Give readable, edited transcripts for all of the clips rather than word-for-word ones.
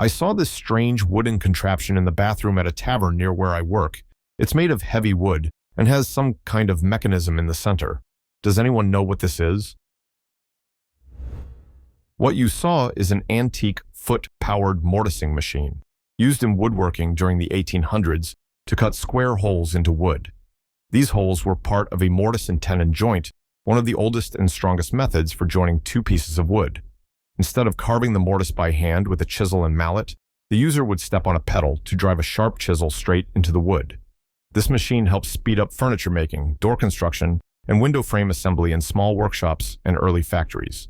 I saw this strange wooden contraption in the bathroom at a tavern near where I work. It's made of heavy wood and has some kind of mechanism in the center. Does anyone know what this is? What you saw is an antique foot-powered mortising machine used in woodworking during the 1800s to cut square holes into wood. These holes were part of a mortise and tenon joint, one of the oldest and strongest methods for joining two pieces of wood. Instead of carving the mortise by hand with a chisel and mallet, the user would step on a pedal to drive a sharp chisel straight into the wood. This machine helps speed up furniture making, door construction, and window frame assembly in small workshops and early factories.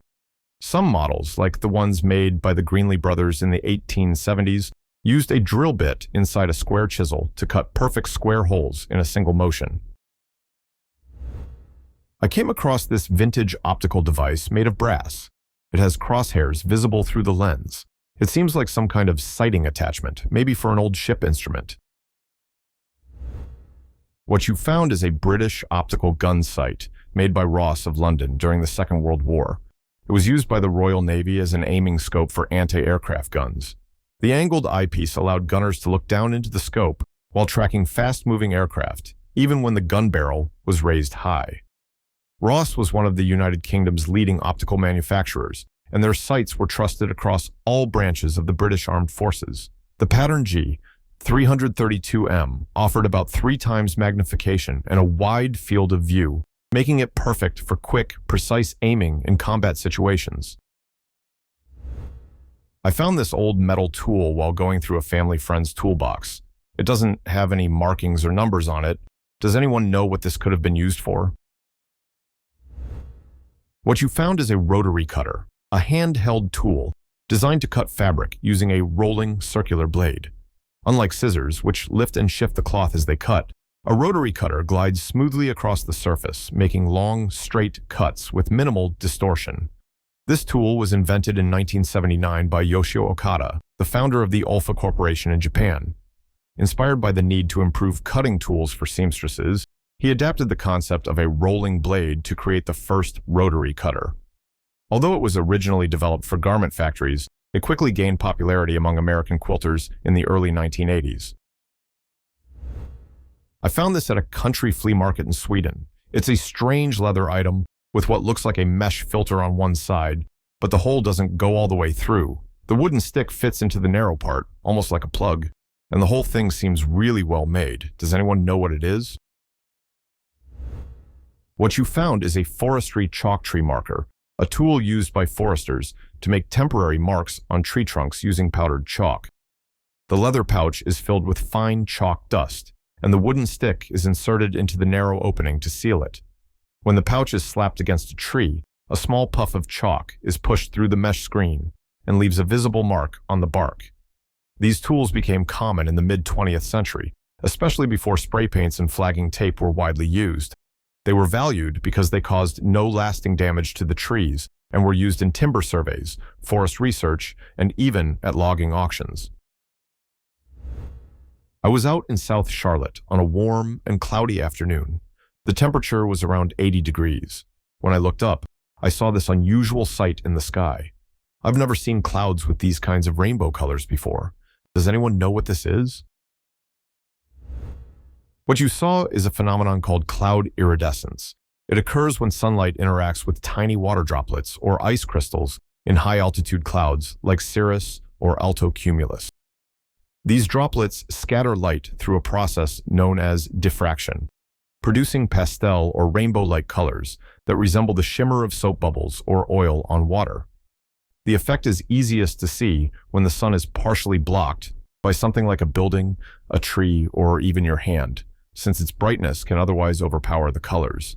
Some models, like the ones made by the Greenlee brothers in the 1870s, used a drill bit inside a square chisel to cut perfect square holes in a single motion. I came across this vintage optical device made of brass. It has crosshairs visible through the lens. It seems like some kind of sighting attachment, maybe for an old ship instrument. What you found is a British optical gun sight made by Ross of London during the Second World War. It was used by the Royal Navy as an aiming scope for anti-aircraft guns. The angled eyepiece allowed gunners to look down into the scope while tracking fast-moving aircraft, even when the gun barrel was raised high. Ross was one of the United Kingdom's leading optical manufacturers, and their sights were trusted across all branches of the British Armed Forces. The Pattern G 332M offered about 3 times magnification and a wide field of view, making it perfect for quick, precise aiming in combat situations. I found this old metal tool while going through a family friend's toolbox. It doesn't have any markings or numbers on it. Does anyone know what this could have been used for? What you found is a rotary cutter, a handheld tool designed to cut fabric using a rolling circular blade. Unlike scissors, which lift and shift the cloth as they cut, a rotary cutter glides smoothly across the surface, making long, straight cuts with minimal distortion. This tool was invented in 1979 by Yoshio Okada, the founder of the Olfa Corporation in Japan. Inspired by the need to improve cutting tools for seamstresses, he adapted the concept of a rolling blade to create the first rotary cutter. Although it was originally developed for garment factories, it quickly gained popularity among American quilters in the early 1980s. I found this at a country flea market in Sweden. It's a strange leather item with what looks like a mesh filter on one side, but the hole doesn't go all the way through. The wooden stick fits into the narrow part, almost like a plug, and the whole thing seems really well made. Does anyone know what it is? What you found is a forestry chalk tree marker, a tool used by foresters to make temporary marks on tree trunks using powdered chalk. The leather pouch is filled with fine chalk dust, and the wooden stick is inserted into the narrow opening to seal it. When the pouch is slapped against a tree, a small puff of chalk is pushed through the mesh screen and leaves a visible mark on the bark. These tools became common in the mid-20th century, especially before spray paints and flagging tape were widely used. They were valued because they caused no lasting damage to the trees and were used in timber surveys, forest research, and even at logging auctions. I was out in South Charlotte on a warm and cloudy afternoon. The temperature was around 80 degrees. When I looked up, I saw this unusual sight in the sky. I've never seen clouds with these kinds of rainbow colors before. Does anyone know what this is? What you saw is a phenomenon called cloud iridescence. It occurs when sunlight interacts with tiny water droplets or ice crystals in high-altitude clouds like cirrus or altocumulus. These droplets scatter light through a process known as diffraction, producing pastel or rainbow-like colors that resemble the shimmer of soap bubbles or oil on water. The effect is easiest to see when the sun is partially blocked by something like a building, a tree, or even your hand, since its brightness can otherwise overpower the colors.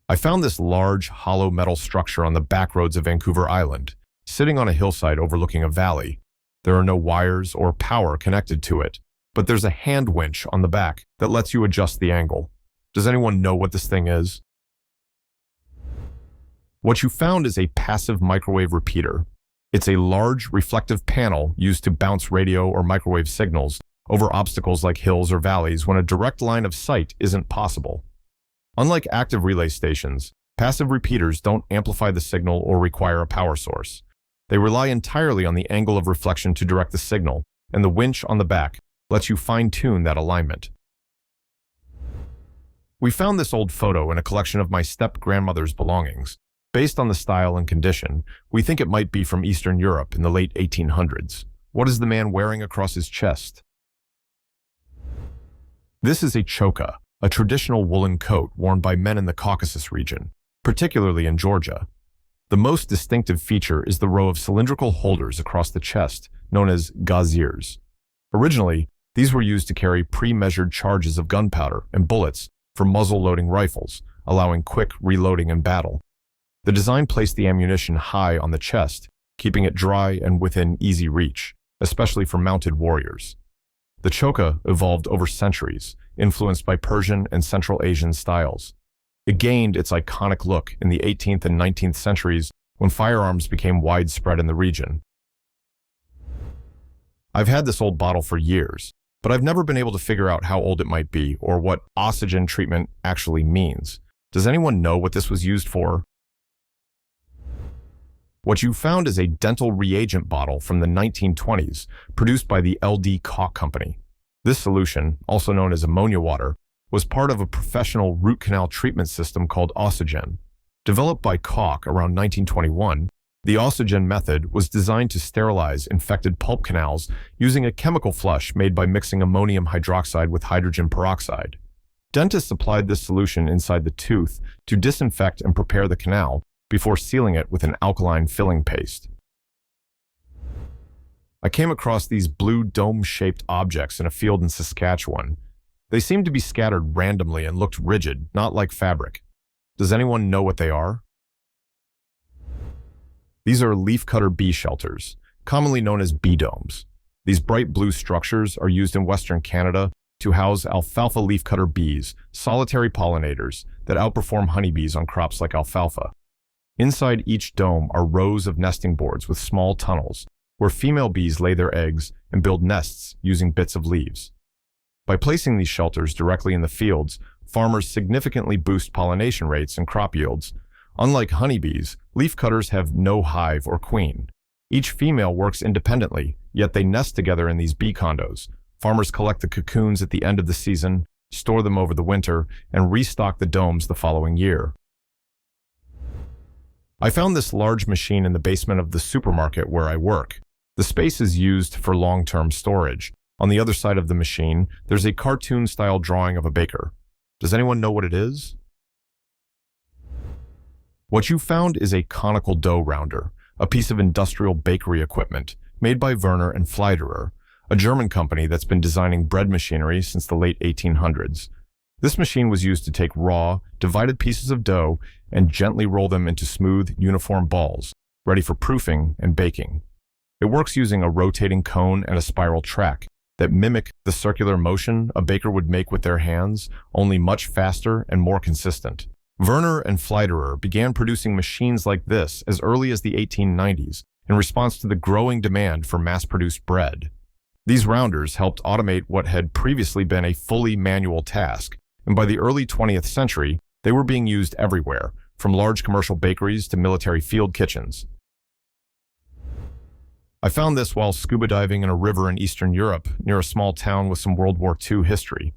I found this large, hollow metal structure on the back roads of Vancouver Island, sitting on a hillside overlooking a valley. There are no wires or power connected to it, but there's a hand winch on the back that lets you adjust the angle. Does anyone know what this thing is? What you found is a passive microwave repeater. It's a large reflective panel used to bounce radio or microwave signals over obstacles like hills or valleys when a direct line of sight isn't possible. Unlike active relay stations, passive repeaters don't amplify the signal or require a power source. They rely entirely on the angle of reflection to direct the signal, and the winch on the back lets you fine-tune that alignment. We found this old photo in a collection of my step-grandmother's belongings. Based on the style and condition, we think it might be from Eastern Europe in the late 1800s. What is the man wearing across his chest? This is a choka, a traditional woolen coat worn by men in the Caucasus region, particularly in Georgia. The most distinctive feature is the row of cylindrical holders across the chest, known as gaziers. Originally, these were used to carry pre-measured charges of gunpowder and bullets for muzzle-loading rifles, allowing quick reloading in battle. The design placed the ammunition high on the chest, keeping it dry and within easy reach, especially for mounted warriors. The choka evolved over centuries, influenced by Persian and Central Asian styles. It gained its iconic look in the 18th and 19th centuries when firearms became widespread in the region. I've had this old bottle for years, but I've never been able to figure out how old it might be or what oxygen treatment actually means. Does anyone know what this was used for? What you found is a dental reagent bottle from the 1920s, produced by the L.D. Koch Company. This solution, also known as ammonia water, was part of a professional root canal treatment system called Oxygen. Developed by Koch around 1921, the Oxygen method was designed to sterilize infected pulp canals using a chemical flush made by mixing ammonium hydroxide with hydrogen peroxide. Dentists applied this solution inside the tooth to disinfect and prepare the canal before sealing it with an alkaline filling paste. I came across these blue dome-shaped objects in a field in Saskatchewan. They seemed to be scattered randomly and looked rigid, not like fabric. Does anyone know what they are? These are leafcutter bee shelters, commonly known as bee domes. These bright blue structures are used in Western Canada to house alfalfa leafcutter bees, solitary pollinators that outperform honeybees on crops like alfalfa. Inside each dome are rows of nesting boards with small tunnels where female bees lay their eggs and build nests using bits of leaves. By placing these shelters directly in the fields, farmers significantly boost pollination rates and crop yields. Unlike honeybees, leafcutters have no hive or queen. Each female works independently, yet they nest together in these bee condos. Farmers collect the cocoons at the end of the season, store them over the winter, and restock the domes the following year. I found this large machine in the basement of the supermarket where I work. The space is used for long-term storage. On the other side of the machine, there's a cartoon-style drawing of a baker. Does anyone know what it is? What you found is a conical dough rounder, a piece of industrial bakery equipment made by Werner and Fleiderer, a German company that's been designing bread machinery since the late 1800s. This machine was used to take raw, divided pieces of dough and gently roll them into smooth, uniform balls, ready for proofing and baking. It works using a rotating cone and a spiral track that mimic the circular motion a baker would make with their hands, only much faster and more consistent. Werner and Fleiderer began producing machines like this as early as the 1890s in response to the growing demand for mass-produced bread. These rounders helped automate what had previously been a fully manual task, and by the early 20th century, they were being used everywhere, from large commercial bakeries to military field kitchens. I found this while scuba diving in a river in Eastern Europe near a small town with some World War II history.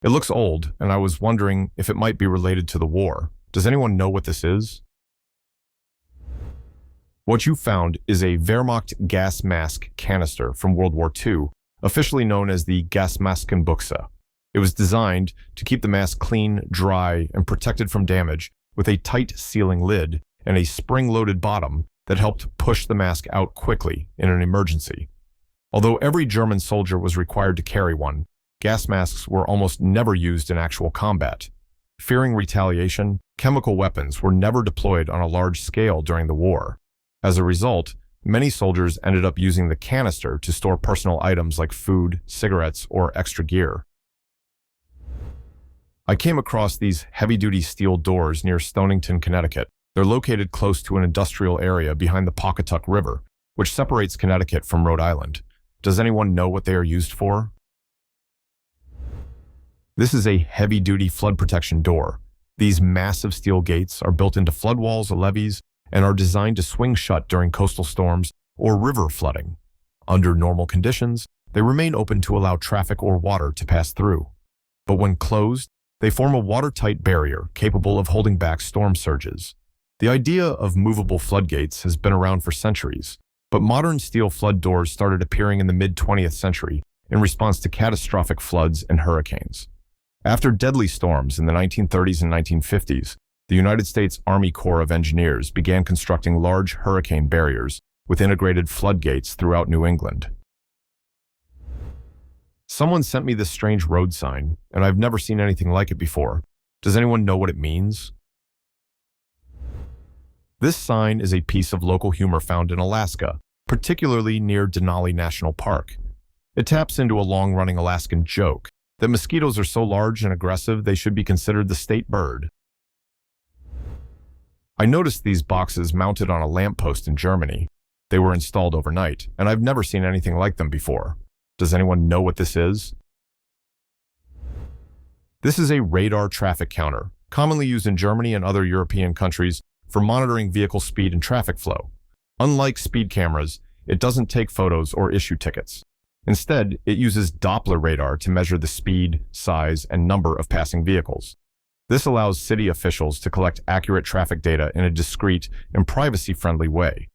It looks old, and I was wondering if it might be related to the war. Does anyone know what this is? What you found is a Wehrmacht gas mask canister from World War II, officially known as the Gasmaskenbuchse. It was designed to keep the mask clean, dry, and protected from damage with a tight sealing lid and a spring-loaded bottom that helped push the mask out quickly in an emergency. Although every German soldier was required to carry one, gas masks were almost never used in actual combat. Fearing retaliation, chemical weapons were never deployed on a large scale during the war. As a result, many soldiers ended up using the canister to store personal items like food, cigarettes, or extra gear. I came across these heavy-duty steel doors near Stonington, Connecticut. They're located close to an industrial area behind the Pawcatuck River, which separates Connecticut from Rhode Island. Does anyone know what they are used for? This is a heavy-duty flood protection door. These massive steel gates are built into flood walls, levees, and are designed to swing shut during coastal storms or river flooding. Under normal conditions, they remain open to allow traffic or water to pass through. But when closed, they form a watertight barrier capable of holding back storm surges. The idea of movable floodgates has been around for centuries, but modern steel flood doors started appearing in the mid-20th century in response to catastrophic floods and hurricanes. After deadly storms in the 1930s and 1950s, the United States Army Corps of Engineers began constructing large hurricane barriers with integrated floodgates throughout New England. Someone sent me this strange road sign, and I've never seen anything like it before. Does anyone know what it means? This sign is a piece of local humor found in Alaska, particularly near Denali National Park. It taps into a long-running Alaskan joke that mosquitoes are so large and aggressive they should be considered the state bird. I noticed these boxes mounted on a lamppost in Germany. They were installed overnight, and I've never seen anything like them before. Does anyone know what this is? This is a radar traffic counter, commonly used in Germany and other European countries for monitoring vehicle speed and traffic flow. Unlike speed cameras, it doesn't take photos or issue tickets. Instead, it uses Doppler radar to measure the speed, size, and number of passing vehicles. This allows city officials to collect accurate traffic data in a discreet and privacy-friendly way.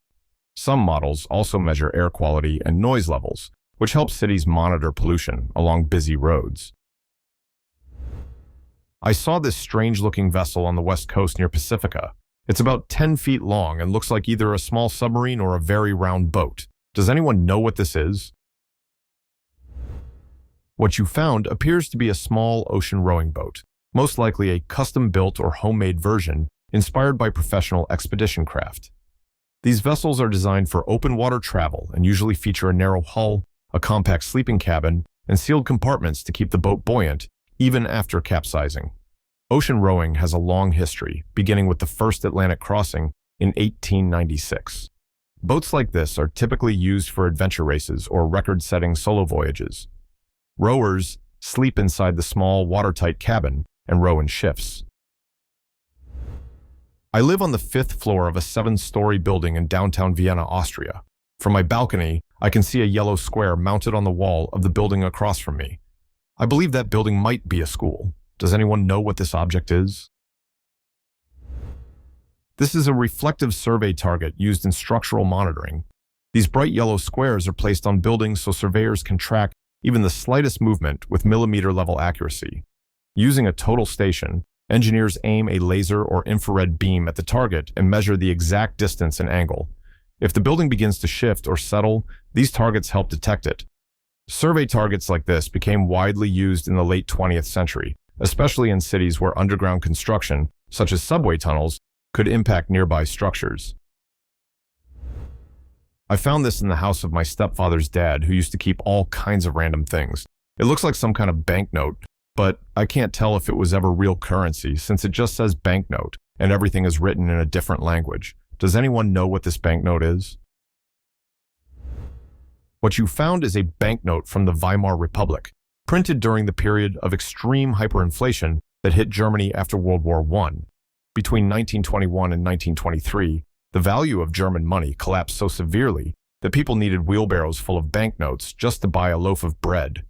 Some models also measure air quality and noise levels, which helps cities monitor pollution along busy roads. I saw this strange-looking vessel on the west coast near Pacifica. It's about 10 feet long and looks like either a small submarine or a very round boat. Does anyone know what this is? What you found appears to be a small ocean rowing boat, most likely a custom-built or homemade version inspired by professional expedition craft. These vessels are designed for open water travel and usually feature a narrow hull, a compact sleeping cabin, and sealed compartments to keep the boat buoyant, even after capsizing. Ocean rowing has a long history, beginning with the first Atlantic crossing in 1896. Boats like this are typically used for adventure races or record-setting solo voyages. Rowers sleep inside the small, watertight cabin and row in shifts. I live on the 5th floor of a 7-story building in downtown Vienna, Austria. From my balcony, I can see a yellow square mounted on the wall of the building across from me. I believe that building might be a school. Does anyone know what this object is? This is a reflective survey target used in structural monitoring. These bright yellow squares are placed on buildings so surveyors can track even the slightest movement with millimeter-level accuracy. Using a total station, engineers aim a laser or infrared beam at the target and measure the exact distance and angle. If the building begins to shift or settle, these targets help detect it. Survey targets like this became widely used in the late 20th century, especially in cities where underground construction, such as subway tunnels, could impact nearby structures. I found this in the house of my stepfather's dad, who used to keep all kinds of random things. It looks like some kind of banknote, but I can't tell if it was ever real currency since it just says banknote and everything is written in a different language. Does anyone know what this banknote is? What you found is a banknote from the Weimar Republic, printed during the period of extreme hyperinflation that hit Germany after World War I. Between 1921 and 1923, the value of German money collapsed so severely that people needed wheelbarrows full of banknotes just to buy a loaf of bread.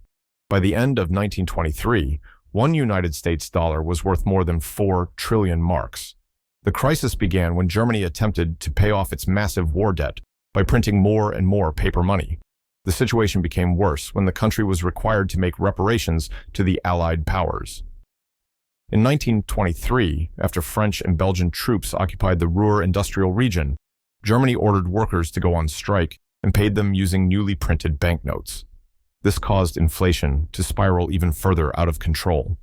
By the end of 1923, one United States dollar was worth more than 4 trillion marks. The crisis began when Germany attempted to pay off its massive war debt by printing more and more paper money. The situation became worse when the country was required to make reparations to the Allied powers. In 1923, after French and Belgian troops occupied the Ruhr industrial region, Germany ordered workers to go on strike and paid them using newly printed banknotes. This caused inflation to spiral even further out of control.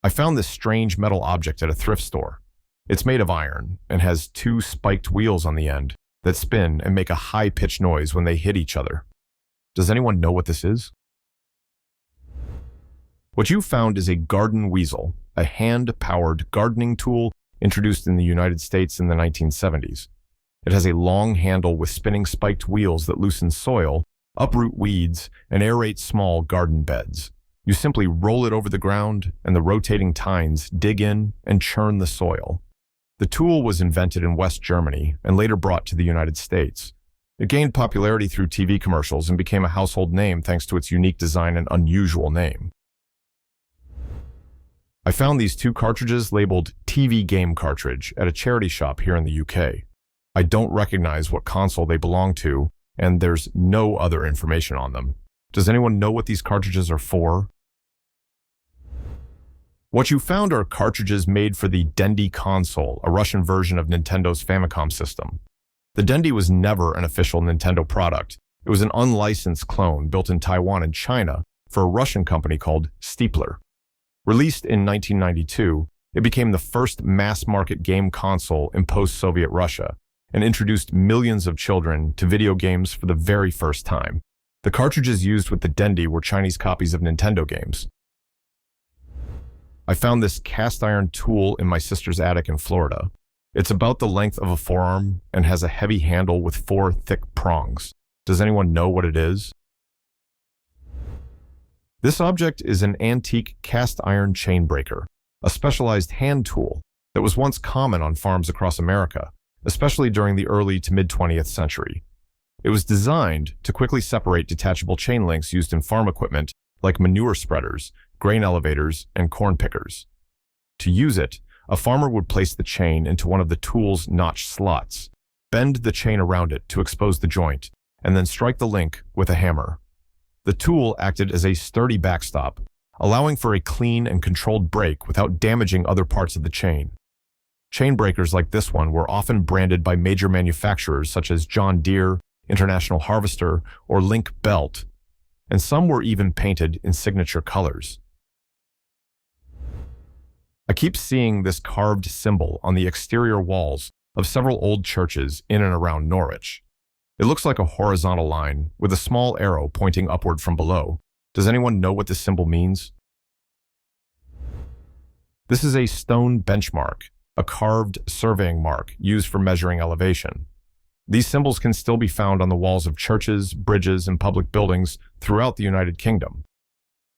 I found this strange metal object at a thrift store. It's made of iron and has 2 spiked wheels on the end that spin and make a high-pitched noise when they hit each other. Does anyone know what this is? What you found is a garden weasel, a hand-powered gardening tool introduced in the United States in the 1970s. It has a long handle with spinning spiked wheels that loosen soil, uproot weeds, and aerate small garden beds. You simply roll it over the ground, and the rotating tines dig in and churn the soil. The tool was invented in West Germany and later brought to the United States. It gained popularity through TV commercials and became a household name thanks to its unique design and unusual name. I found these two cartridges labeled TV Game Cartridge at a charity shop here in the UK. I don't recognize what console they belong to, and there's no other information on them. Does anyone know what these cartridges are for? What you found are cartridges made for the Dendy console, a Russian version of Nintendo's Famicom system. The Dendy was never an official Nintendo product. It was an unlicensed clone built in Taiwan and China for a Russian company called Stepfather. Released in 1992, it became the first mass-market game console in post-Soviet Russia and introduced millions of children to video games for the very first time. The cartridges used with the Dendy were Chinese copies of Nintendo games. I found this cast-iron tool in my sister's attic in Florida. It's about the length of a forearm and has a heavy handle with 4 thick prongs. Does anyone know what it is? This object is an antique cast-iron chain breaker, a specialized hand tool that was once common on farms across America, especially during the early to mid-20th century. It was designed to quickly separate detachable chain links used in farm equipment like manure spreaders, grain elevators, and corn pickers. To use it, a farmer would place the chain into one of the tool's notch slots, bend the chain around it to expose the joint, and then strike the link with a hammer. The tool acted as a sturdy backstop, allowing for a clean and controlled break without damaging other parts of the chain. Chain breakers like this one were often branded by major manufacturers such as John Deere, International Harvester, or Link Belt, and some were even painted in signature colors. I keep seeing this carved symbol on the exterior walls of several old churches in and around Norwich. It looks like a horizontal line with a small arrow pointing upward from below. Does anyone know what this symbol means? This is a stone benchmark, a carved surveying mark used for measuring elevation. These symbols can still be found on the walls of churches, bridges, and public buildings throughout the United Kingdom.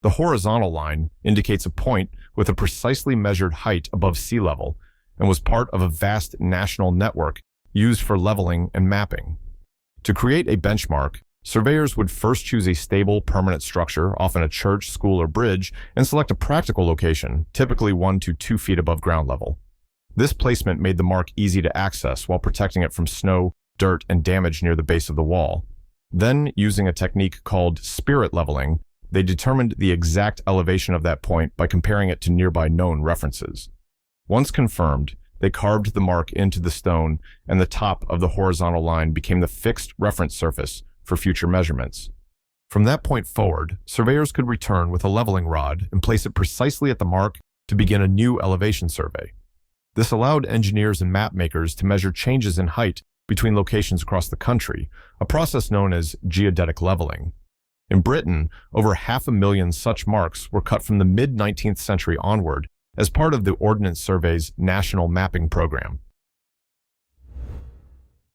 The horizontal line indicates a point with a precisely measured height above sea level and was part of a vast national network used for leveling and mapping. To create a benchmark, surveyors would first choose a stable, permanent structure, often a church, school, or bridge, and select a practical location, typically 1 to 2 feet above ground level. This placement made the mark easy to access while protecting it from snow, dirt, and damage near the base of the wall. Then, using a technique called spirit leveling, they determined the exact elevation of that point by comparing it to nearby known references. Once confirmed, they carved the mark into the stone, and the top of the horizontal line became the fixed reference surface for future measurements. From that point forward, surveyors could return with a leveling rod and place it precisely at the mark to begin a new elevation survey. This allowed engineers and map makers to measure changes in height between locations across the country, a process known as geodetic leveling. In Britain, over 500,000 such marks were cut from the mid-19th century onward as part of the Ordnance Survey's National Mapping Program.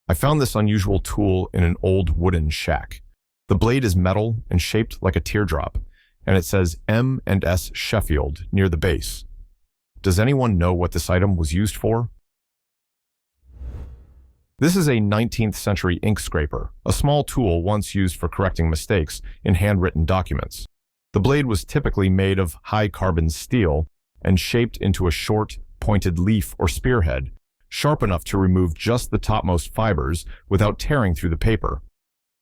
I found this unusual tool in an old wooden shack. The blade is metal and shaped like a teardrop, and it says M&S Sheffield near the base. Does anyone know what this item was used for? This is a 19th century ink scraper, a small tool once used for correcting mistakes in handwritten documents. The blade was typically made of high-carbon steel and shaped into a short, pointed leaf or spearhead, sharp enough to remove just the topmost fibers without tearing through the paper.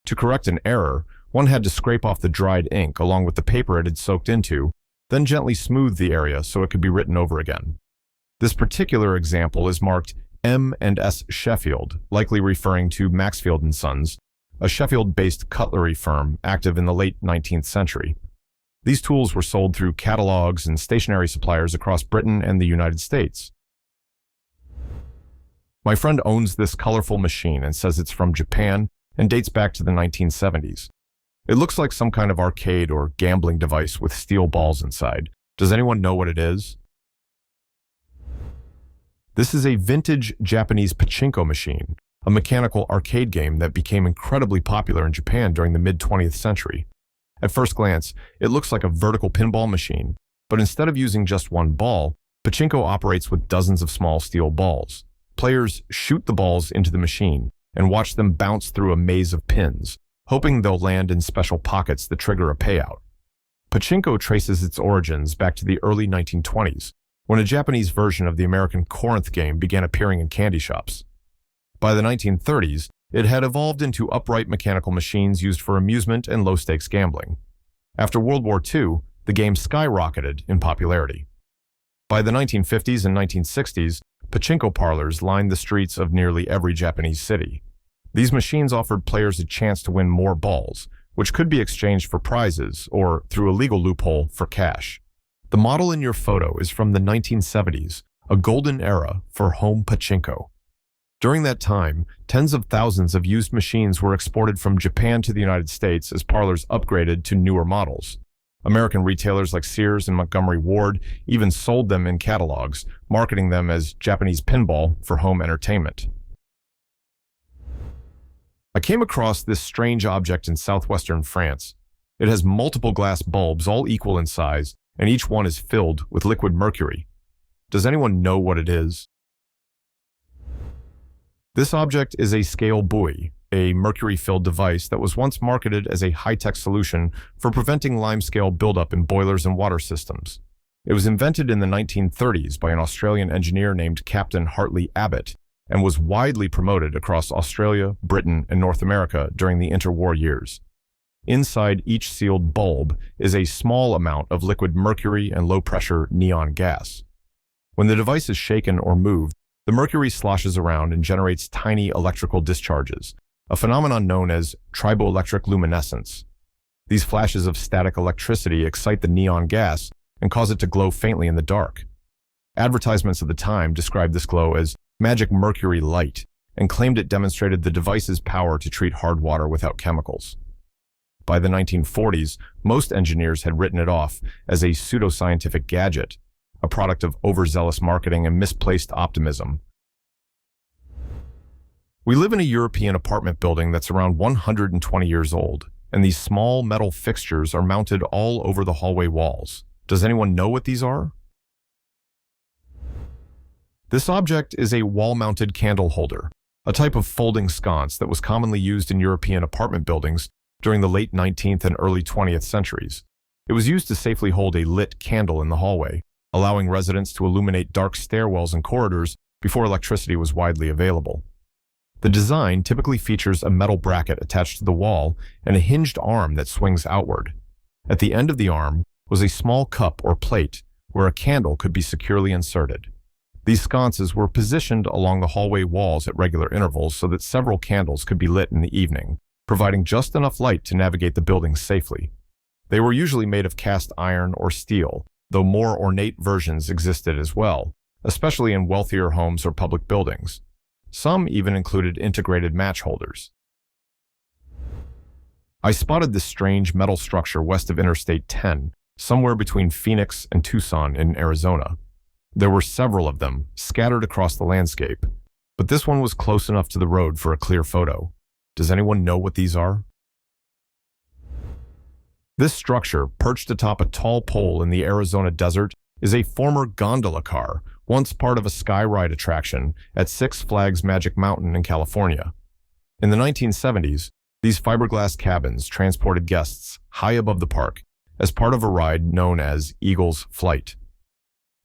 To correct an error, one had to scrape off the dried ink along with the paper it had soaked into, then gently smooth the area so it could be written over again. This particular example is marked M&S Sheffield, likely referring to Maxfield & Sons, a Sheffield-based cutlery firm active in the late 19th century. These tools were sold through catalogs and stationery suppliers across Britain and the United States. My friend owns this colorful machine and says it's from Japan and dates back to the 1970s. It looks like some kind of arcade or gambling device with steel balls inside. Does anyone know what it is? This is a vintage Japanese pachinko machine, a mechanical arcade game that became incredibly popular in Japan during the mid-20th century. At first glance, it looks like a vertical pinball machine, but instead of using just one ball, pachinko operates with dozens of small steel balls. Players shoot the balls into the machine and watch them bounce through a maze of pins, hoping they'll land in special pockets that trigger a payout. Pachinko traces its origins back to the early 1920s, when a Japanese version of the American Corinth game began appearing in candy shops. By the 1930s, it had evolved into upright mechanical machines used for amusement and low-stakes gambling. After World War II, the game skyrocketed in popularity. By the 1950s and 1960s, pachinko parlors lined the streets of nearly every Japanese city. These machines offered players a chance to win more balls, which could be exchanged for prizes or, through a legal loophole, for cash. The model in your photo is from the 1970s, a golden era for home pachinko. During that time, tens of thousands of used machines were exported from Japan to the United States as parlors upgraded to newer models. American retailers like Sears and Montgomery Ward even sold them in catalogs, marketing them as Japanese pinball for home entertainment. I came across this strange object in southwestern France. It has multiple glass bulbs, all equal in size, and each one is filled with liquid mercury. Does anyone know what it is? This object is a scale buoy, a mercury-filled device that was once marketed as a high-tech solution for preventing limescale buildup in boilers and water systems. It was invented in the 1930s by an Australian engineer named Captain Hartley Abbott and was widely promoted across Australia, Britain, and North America during the interwar years. Inside each sealed bulb is a small amount of liquid mercury and low-pressure neon gas. When the device is shaken or moved, the mercury sloshes around and generates tiny electrical discharges, a phenomenon known as triboelectric luminescence. These flashes of static electricity excite the neon gas and cause it to glow faintly in the dark. Advertisements of the time described this glow as magic mercury light and claimed it demonstrated the device's power to treat hard water without chemicals. By the 1940s, most engineers had written it off as a pseudoscientific gadget, a product of overzealous marketing and misplaced optimism. We live in a European apartment building that's around 120 years old, and these small metal fixtures are mounted all over the hallway walls. Does anyone know what these are? This object is a wall-mounted candle holder, a type of folding sconce that was commonly used in European apartment buildings during the late 19th and early 20th centuries. It was used to safely hold a lit candle in the hallway, allowing residents to illuminate dark stairwells and corridors before electricity was widely available. The design typically features a metal bracket attached to the wall and a hinged arm that swings outward. At the end of the arm was a small cup or plate where a candle could be securely inserted. These sconces were positioned along the hallway walls at regular intervals so that several candles could be lit in the evening, providing just enough light to navigate the building safely. They were usually made of cast iron or steel, though more ornate versions existed as well, especially in wealthier homes or public buildings. Some even included integrated match holders. I spotted this strange metal structure west of Interstate 10, somewhere between Phoenix and Tucson in Arizona. There were several of them, scattered across the landscape, but this one was close enough to the road for a clear photo. Does anyone know what these are? This structure, perched atop a tall pole in the Arizona desert, is a former gondola car, once part of a sky ride attraction at Six Flags Magic Mountain in California. In the 1970s, these fiberglass cabins transported guests high above the park as part of a ride known as Eagle's Flight.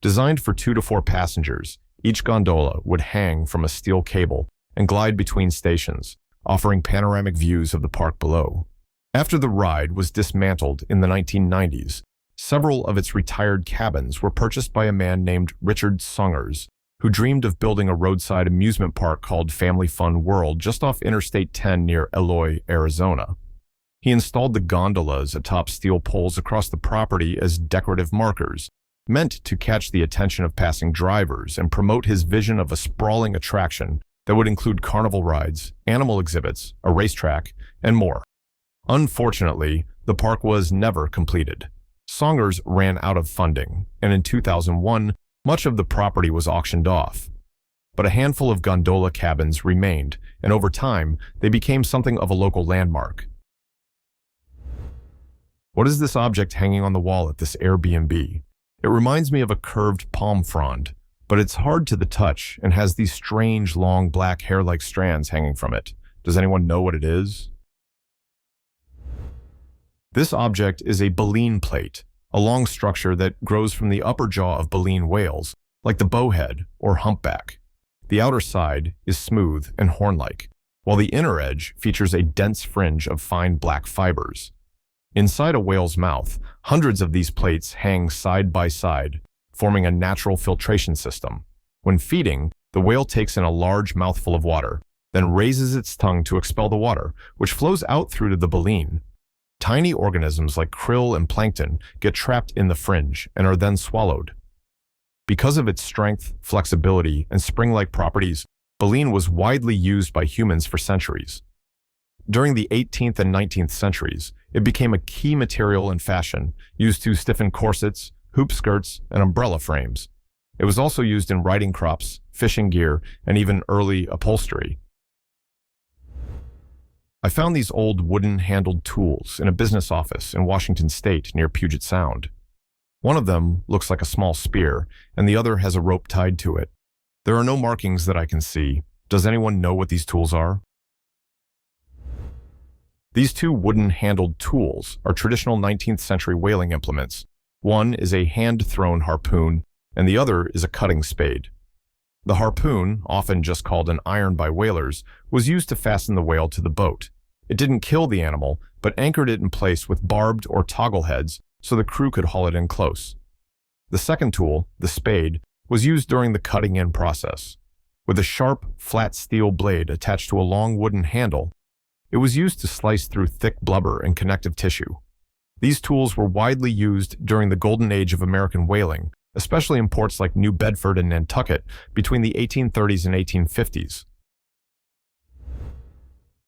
Designed for 2 to 4 passengers, each gondola would hang from a steel cable and glide between stations, offering panoramic views of the park below. After the ride was dismantled in the 1990s, several of its retired cabins were purchased by a man named Richard Songers, who dreamed of building a roadside amusement park called Family Fun World just off Interstate 10 near Eloy, Arizona. He installed the gondolas atop steel poles across the property as decorative markers, meant to catch the attention of passing drivers and promote his vision of a sprawling attraction that would include carnival rides, animal exhibits, a racetrack, and more. Unfortunately, the park was never completed. Songers ran out of funding, and in 2001, much of the property was auctioned off. But a handful of gondola cabins remained, and over time, they became something of a local landmark. What is this object hanging on the wall at this Airbnb? It reminds me of a curved palm frond, but it's hard to the touch and has these strange, long, black hair-like strands hanging from it. Does anyone know what it is? This object is a baleen plate, a long structure that grows from the upper jaw of baleen whales, like the bowhead or humpback. The outer side is smooth and horn-like, while the inner edge features a dense fringe of fine black fibers. Inside a whale's mouth, hundreds of these plates hang side by side, forming a natural filtration system. When feeding, the whale takes in a large mouthful of water, then raises its tongue to expel the water, which flows out through to the baleen. Tiny organisms like krill and plankton get trapped in the fringe and are then swallowed. Because of its strength, flexibility, and spring-like properties, baleen was widely used by humans for centuries. During the 18th and 19th centuries, it became a key material in fashion, used to stiffen corsets, hoop skirts, and umbrella frames. It was also used in riding crops, fishing gear, and even early upholstery. I found these old wooden-handled tools in a business office in Washington State near Puget Sound. One of them looks like a small spear, and the other has a rope tied to it. There are no markings that I can see. Does anyone know what these tools are? These two wooden-handled tools are traditional 19th century whaling implements. One is a hand-thrown harpoon, and the other is a cutting spade. The harpoon, often just called an iron by whalers, was used to fasten the whale to the boat. It didn't kill the animal, but anchored it in place with barbed or toggle heads so the crew could haul it in close. The second tool, the spade, was used during the cutting-in process. With a sharp, flat steel blade attached to a long wooden handle, it was used to slice through thick blubber and connective tissue. These tools were widely used during the golden age of American whaling, especially in ports like New Bedford and Nantucket between the 1830s and 1850s.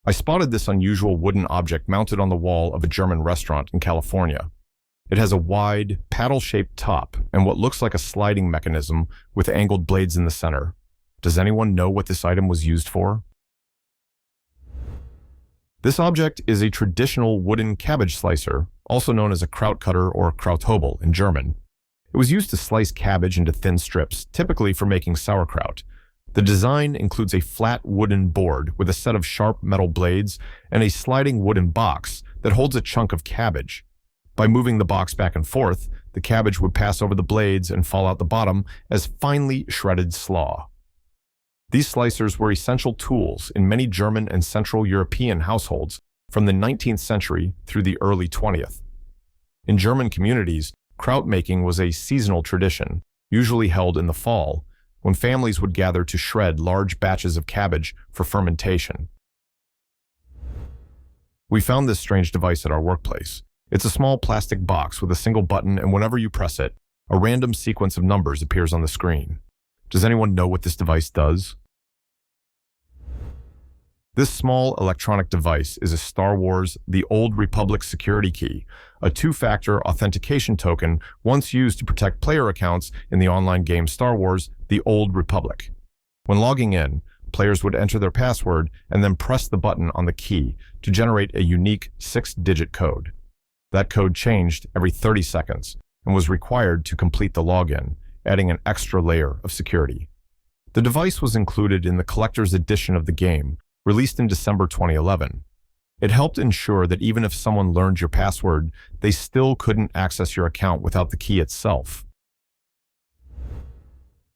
I spotted this unusual wooden object mounted on the wall of a German restaurant in California. It has a wide, paddle-shaped top and what looks like a sliding mechanism with angled blades in the center. Does anyone know what this item was used for? This object is a traditional wooden cabbage slicer, also known as a kraut cutter or Krauthobel in German. It was used to slice cabbage into thin strips, typically for making sauerkraut. The design includes a flat wooden board with a set of sharp metal blades and a sliding wooden box that holds a chunk of cabbage. By moving the box back and forth, the cabbage would pass over the blades and fall out the bottom as finely shredded slaw. These slicers were essential tools in many German and Central European households from the 19th century through the early 20th. In German communities, kraut making was a seasonal tradition, usually held in the fall, when families would gather to shred large batches of cabbage for fermentation. We found this strange device at our workplace. It's a small plastic box with a single button, and whenever you press it, a random sequence of numbers appears on the screen. Does anyone know what this device does? This small electronic device is a Star Wars The Old Republic security key, a two-factor authentication token once used to protect player accounts in the online game Star Wars The Old Republic. When logging in, players would enter their password and then press the button on the key to generate a unique 6-digit code. That code changed every 30 seconds and was required to complete the login, adding an extra layer of security. The device was included in the collector's edition of the game, released in December 2011. It helped ensure that even if someone learned your password, they still couldn't access your account without the key itself.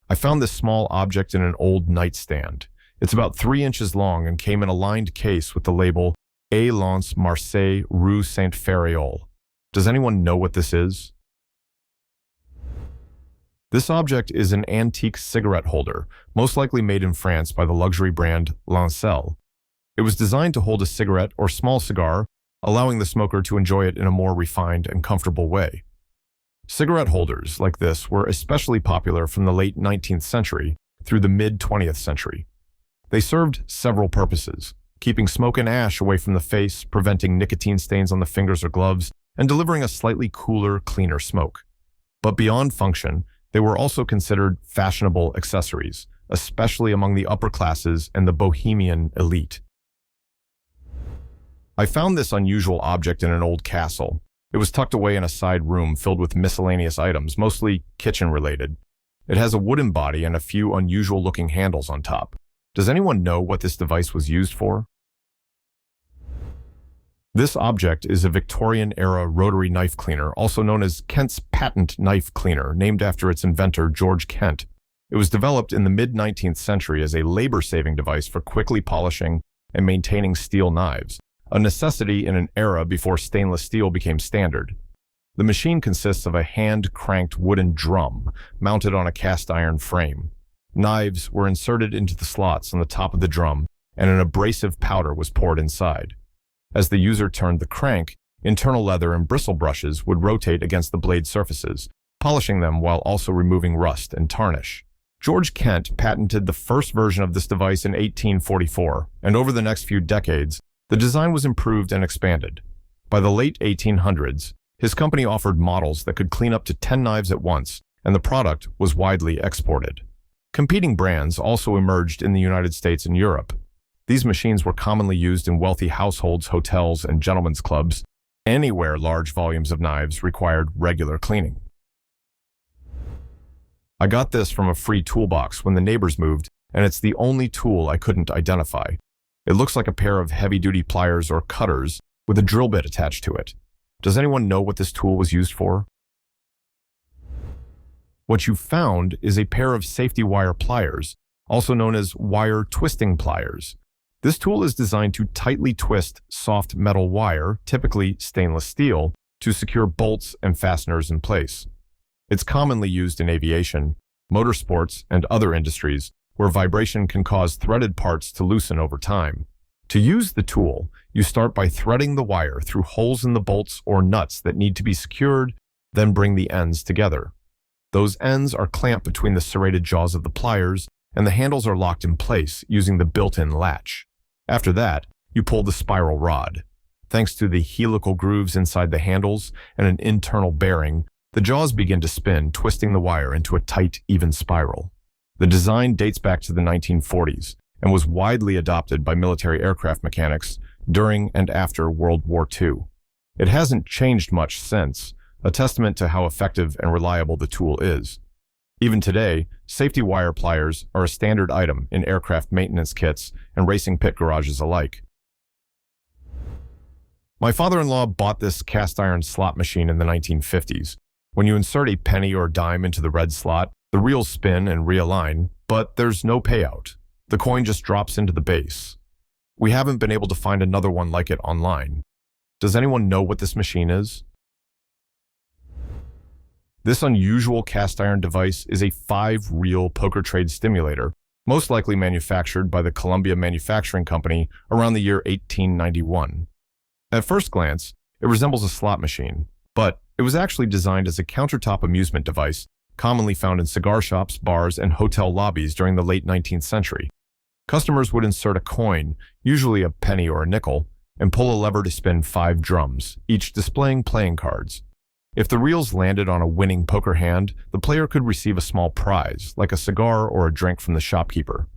I found this small object in an old nightstand. It's about 3 inches long and came in a lined case with the label A. Lance Marseille Rue Saint-Ferréol. Does anyone know what this is? This object is an antique cigarette holder, most likely made in France by the luxury brand Lancel. It was designed to hold a cigarette or small cigar, allowing the smoker to enjoy it in a more refined and comfortable way. Cigarette holders like this were especially popular from the late 19th century through the mid-20th century. They served several purposes: keeping smoke and ash away from the face, preventing nicotine stains on the fingers or gloves, and delivering a slightly cooler, cleaner smoke. But beyond function, they were also considered fashionable accessories, especially among the upper classes and the bohemian elite. I found this unusual object in an old castle. It was tucked away in a side room filled with miscellaneous items, mostly kitchen-related. It has a wooden body and a few unusual-looking handles on top. Does anyone know what this device was used for? This object is a Victorian-era rotary knife cleaner, also known as Kent's patent knife cleaner, named after its inventor, George Kent. It was developed in the mid-19th century as a labor-saving device for quickly polishing and maintaining steel knives, a necessity in an era before stainless steel became standard. The machine consists of a hand-cranked wooden drum mounted on a cast-iron frame. Knives were inserted into the slots on the top of the drum, and an abrasive powder was poured inside. As the user turned the crank, internal leather and bristle brushes would rotate against the blade surfaces, polishing them while also removing rust and tarnish. George Kent patented the first version of this device in 1844, and over the next few decades, the design was improved and expanded. By the late 1800s, his company offered models that could clean up to 10 knives at once, and the product was widely exported. Competing brands also emerged in the United States and Europe. These machines were commonly used in wealthy households, hotels, and gentlemen's clubs, anywhere large volumes of knives required regular cleaning. I got this from a free toolbox when the neighbors moved, and it's the only tool I couldn't identify. It looks like a pair of heavy-duty pliers or cutters with a drill bit attached to it. Does anyone know what this tool was used for? What you found is a pair of safety wire pliers, also known as wire twisting pliers. This tool is designed to tightly twist soft metal wire, typically stainless steel, to secure bolts and fasteners in place. It's commonly used in aviation, motorsports, and other industries where vibration can cause threaded parts to loosen over time. To use the tool, you start by threading the wire through holes in the bolts or nuts that need to be secured, then bring the ends together. Those ends are clamped between the serrated jaws of the pliers, and the handles are locked in place using the built-in latch. After that, you pull the spiral rod. Thanks to the helical grooves inside the handles and an internal bearing, the jaws begin to spin, twisting the wire into a tight, even spiral. The design dates back to the 1940s and was widely adopted by military aircraft mechanics during and after World War II. It hasn't changed much since, a testament to how effective and reliable the tool is. Even today, safety wire pliers are a standard item in aircraft maintenance kits and racing pit garages alike. My father-in-law bought this cast-iron slot machine in the 1950s. When you insert a penny or dime into the red slot, the reels spin and realign, but there's no payout. The coin just drops into the base. We haven't been able to find another one like it online. Does anyone know what this machine is? This unusual cast-iron device is a 5-reel poker trade stimulator, most likely manufactured by the Columbia Manufacturing Company around the year 1891. At first glance, it resembles a slot machine, but it was actually designed as a countertop amusement device commonly found in cigar shops, bars, and hotel lobbies during the late 19th century. Customers would insert a coin, usually a penny or a nickel, and pull a lever to spin 5 drums, each displaying playing cards. If the reels landed on a winning poker hand, the player could receive a small prize, like a cigar or a drink from the shopkeeper.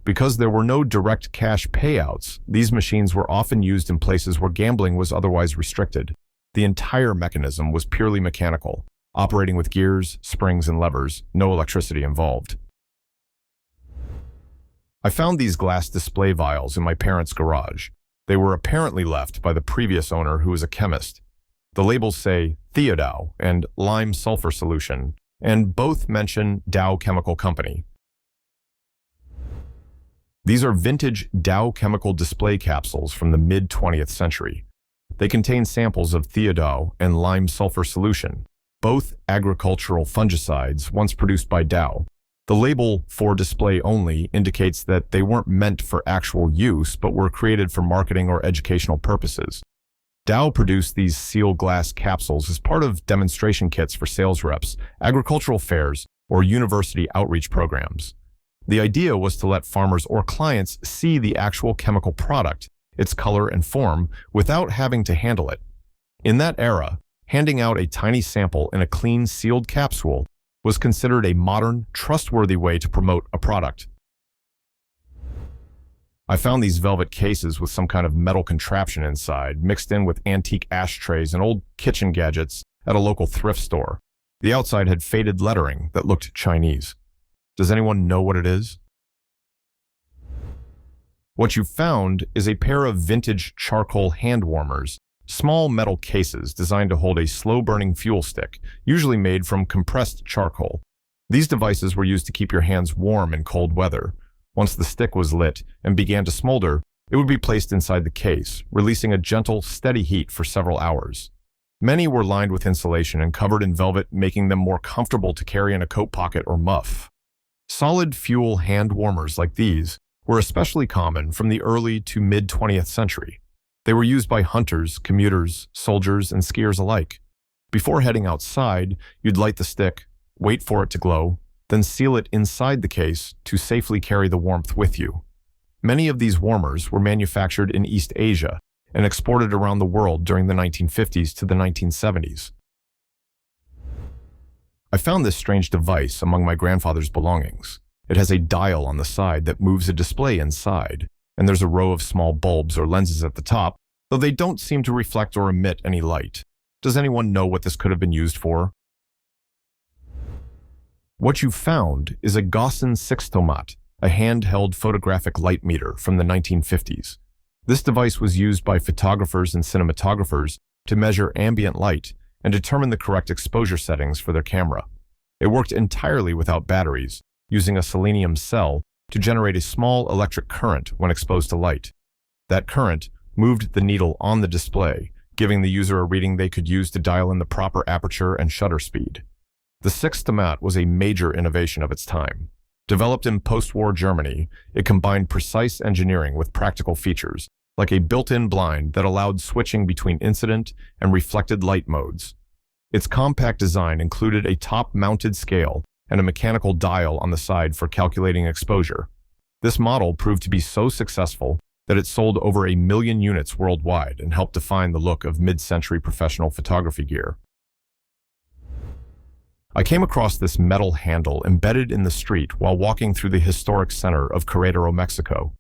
Because there were no direct cash payouts, these machines were often used in places where gambling was otherwise restricted. The entire mechanism was purely mechanical, operating with gears, springs, and levers, no electricity involved. I found these glass display vials in my parents' garage. They were apparently left by the previous owner, who was a chemist. The labels say Theodow and lime sulfur solution, and both mention Dow Chemical Company. These are vintage Dow Chemical display capsules from the mid-20th century. They contain samples of Theodow and lime sulfur solution, both agricultural fungicides once produced by Dow. The label "for display only" indicates that they weren't meant for actual use, but were created for marketing or educational purposes. Dow produced these sealed glass capsules as part of demonstration kits for sales reps, agricultural fairs, or university outreach programs. The idea was to let farmers or clients see the actual chemical product, its color and form, without having to handle it. In that era, handing out a tiny sample in a clean, sealed capsule was considered a modern, trustworthy way to promote a product. I found these velvet cases with some kind of metal contraption inside, mixed in with antique ashtrays and old kitchen gadgets at a local thrift store. The outside had faded lettering that looked Chinese. Does anyone know what it is? What you found is a pair of vintage charcoal hand warmers, small metal cases designed to hold a slow-burning fuel stick, usually made from compressed charcoal. These devices were used to keep your hands warm in cold weather. Once the stick was lit and began to smolder, it would be placed inside the case, releasing a gentle, steady heat for several hours. Many were lined with insulation and covered in velvet, making them more comfortable to carry in a coat pocket or muff. Solid fuel hand warmers like these were especially common from the early to mid-20th century. They were used by hunters, commuters, soldiers, and skiers alike. Before heading outside, you'd light the stick, wait for it to glow, then seal it inside the case to safely carry the warmth with you. Many of these warmers were manufactured in East Asia and exported around the world during the 1950s to the 1970s. I found this strange device among my grandfather's belongings. It has a dial on the side that moves a display inside, and there's a row of small bulbs or lenses at the top, though they don't seem to reflect or emit any light. Does anyone know what this could have been used for? What you found is a Gaussian sextomat, a handheld photographic light meter from the 1950s. This device was used by photographers and cinematographers to measure ambient light and determine the correct exposure settings for their camera. It worked entirely without batteries, using a selenium cell to generate a small electric current when exposed to light. That current moved the needle on the display, giving the user a reading they could use to dial in the proper aperture and shutter speed. The sextomat was a major innovation of its time. Developed in post-war Germany, it combined precise engineering with practical features, like a built-in blind that allowed switching between incident and reflected light modes. Its compact design included a top-mounted scale and a mechanical dial on the side for calculating exposure. This model proved to be so successful that it sold over 1 million units worldwide and helped define the look of mid-century professional photography gear. I came across this metal handle embedded in the street while walking through the historic center of Querétaro, Mexico.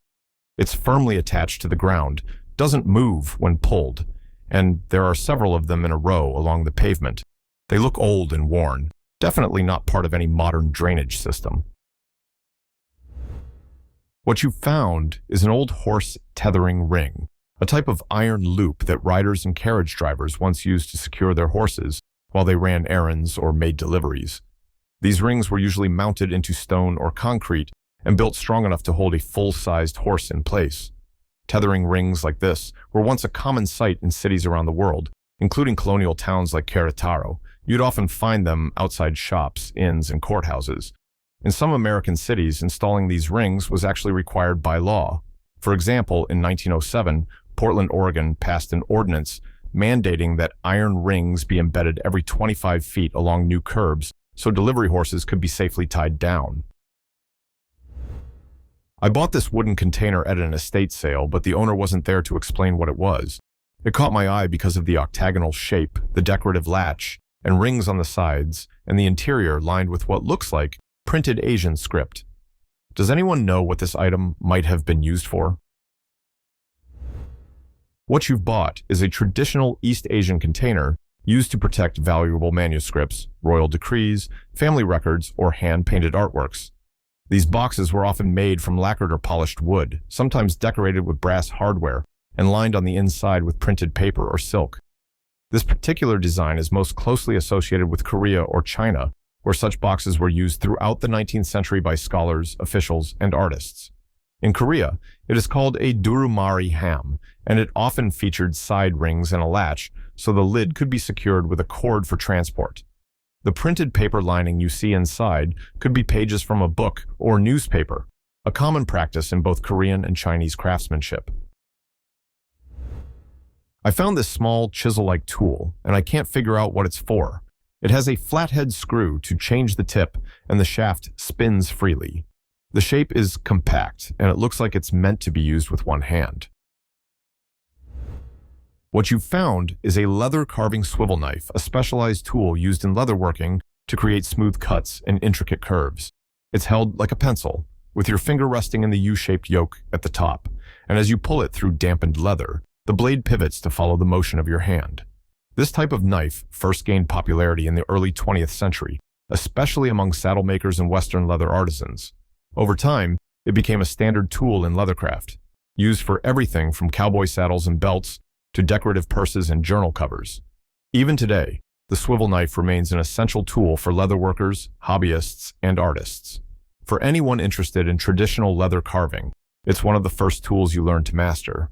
It's firmly attached to the ground, doesn't move when pulled, and there are several of them in a row along the pavement. They look old and worn, definitely not part of any modern drainage system. What you found is an old horse tethering ring, a type of iron loop that riders and carriage drivers once used to secure their horses while they ran errands or made deliveries. These rings were usually mounted into stone or concrete and built strong enough to hold a full-sized horse in place. Tethering rings like this were once a common sight in cities around the world, including colonial towns like Querétaro. You'd often find them outside shops, inns, and courthouses. In some American cities, installing these rings was actually required by law. For example, in 1907, Portland, Oregon passed an ordinance mandating that iron rings be embedded every 25 feet along new curbs so delivery horses could be safely tied down. I bought this wooden container at an estate sale, but the owner wasn't there to explain what it was. It caught my eye because of the octagonal shape, the decorative latch, and rings on the sides, and the interior lined with what looks like printed Asian script. Does anyone know what this item might have been used for? What you've bought is a traditional East Asian container used to protect valuable manuscripts, royal decrees, family records, or hand-painted artworks. These boxes were often made from lacquered or polished wood, sometimes decorated with brass hardware, and lined on the inside with printed paper or silk. This particular design is most closely associated with Korea or China, where such boxes were used throughout the 19th century by scholars, officials, and artists. In Korea, it is called a durumari ham, and it often featured side rings and a latch, so the lid could be secured with a cord for transport. The printed paper lining you see inside could be pages from a book or newspaper, a common practice in both Korean and Chinese craftsmanship. I found this small chisel-like tool, and I can't figure out what it's for. It has a flathead screw to change the tip, and the shaft spins freely. The shape is compact, and it looks like it's meant to be used with one hand. What you've found is a leather carving swivel knife, a specialized tool used in leatherworking to create smooth cuts and intricate curves. It's held like a pencil, with your finger resting in the U-shaped yoke at the top, and as you pull it through dampened leather, the blade pivots to follow the motion of your hand. This type of knife first gained popularity in the early 20th century, especially among saddle makers and Western leather artisans. Over time, it became a standard tool in leathercraft, used for everything from cowboy saddles and belts to decorative purses and journal covers. Even today, the swivel knife remains an essential tool for leatherworkers, hobbyists, and artists. For anyone interested in traditional leather carving, it's one of the first tools you learn to master.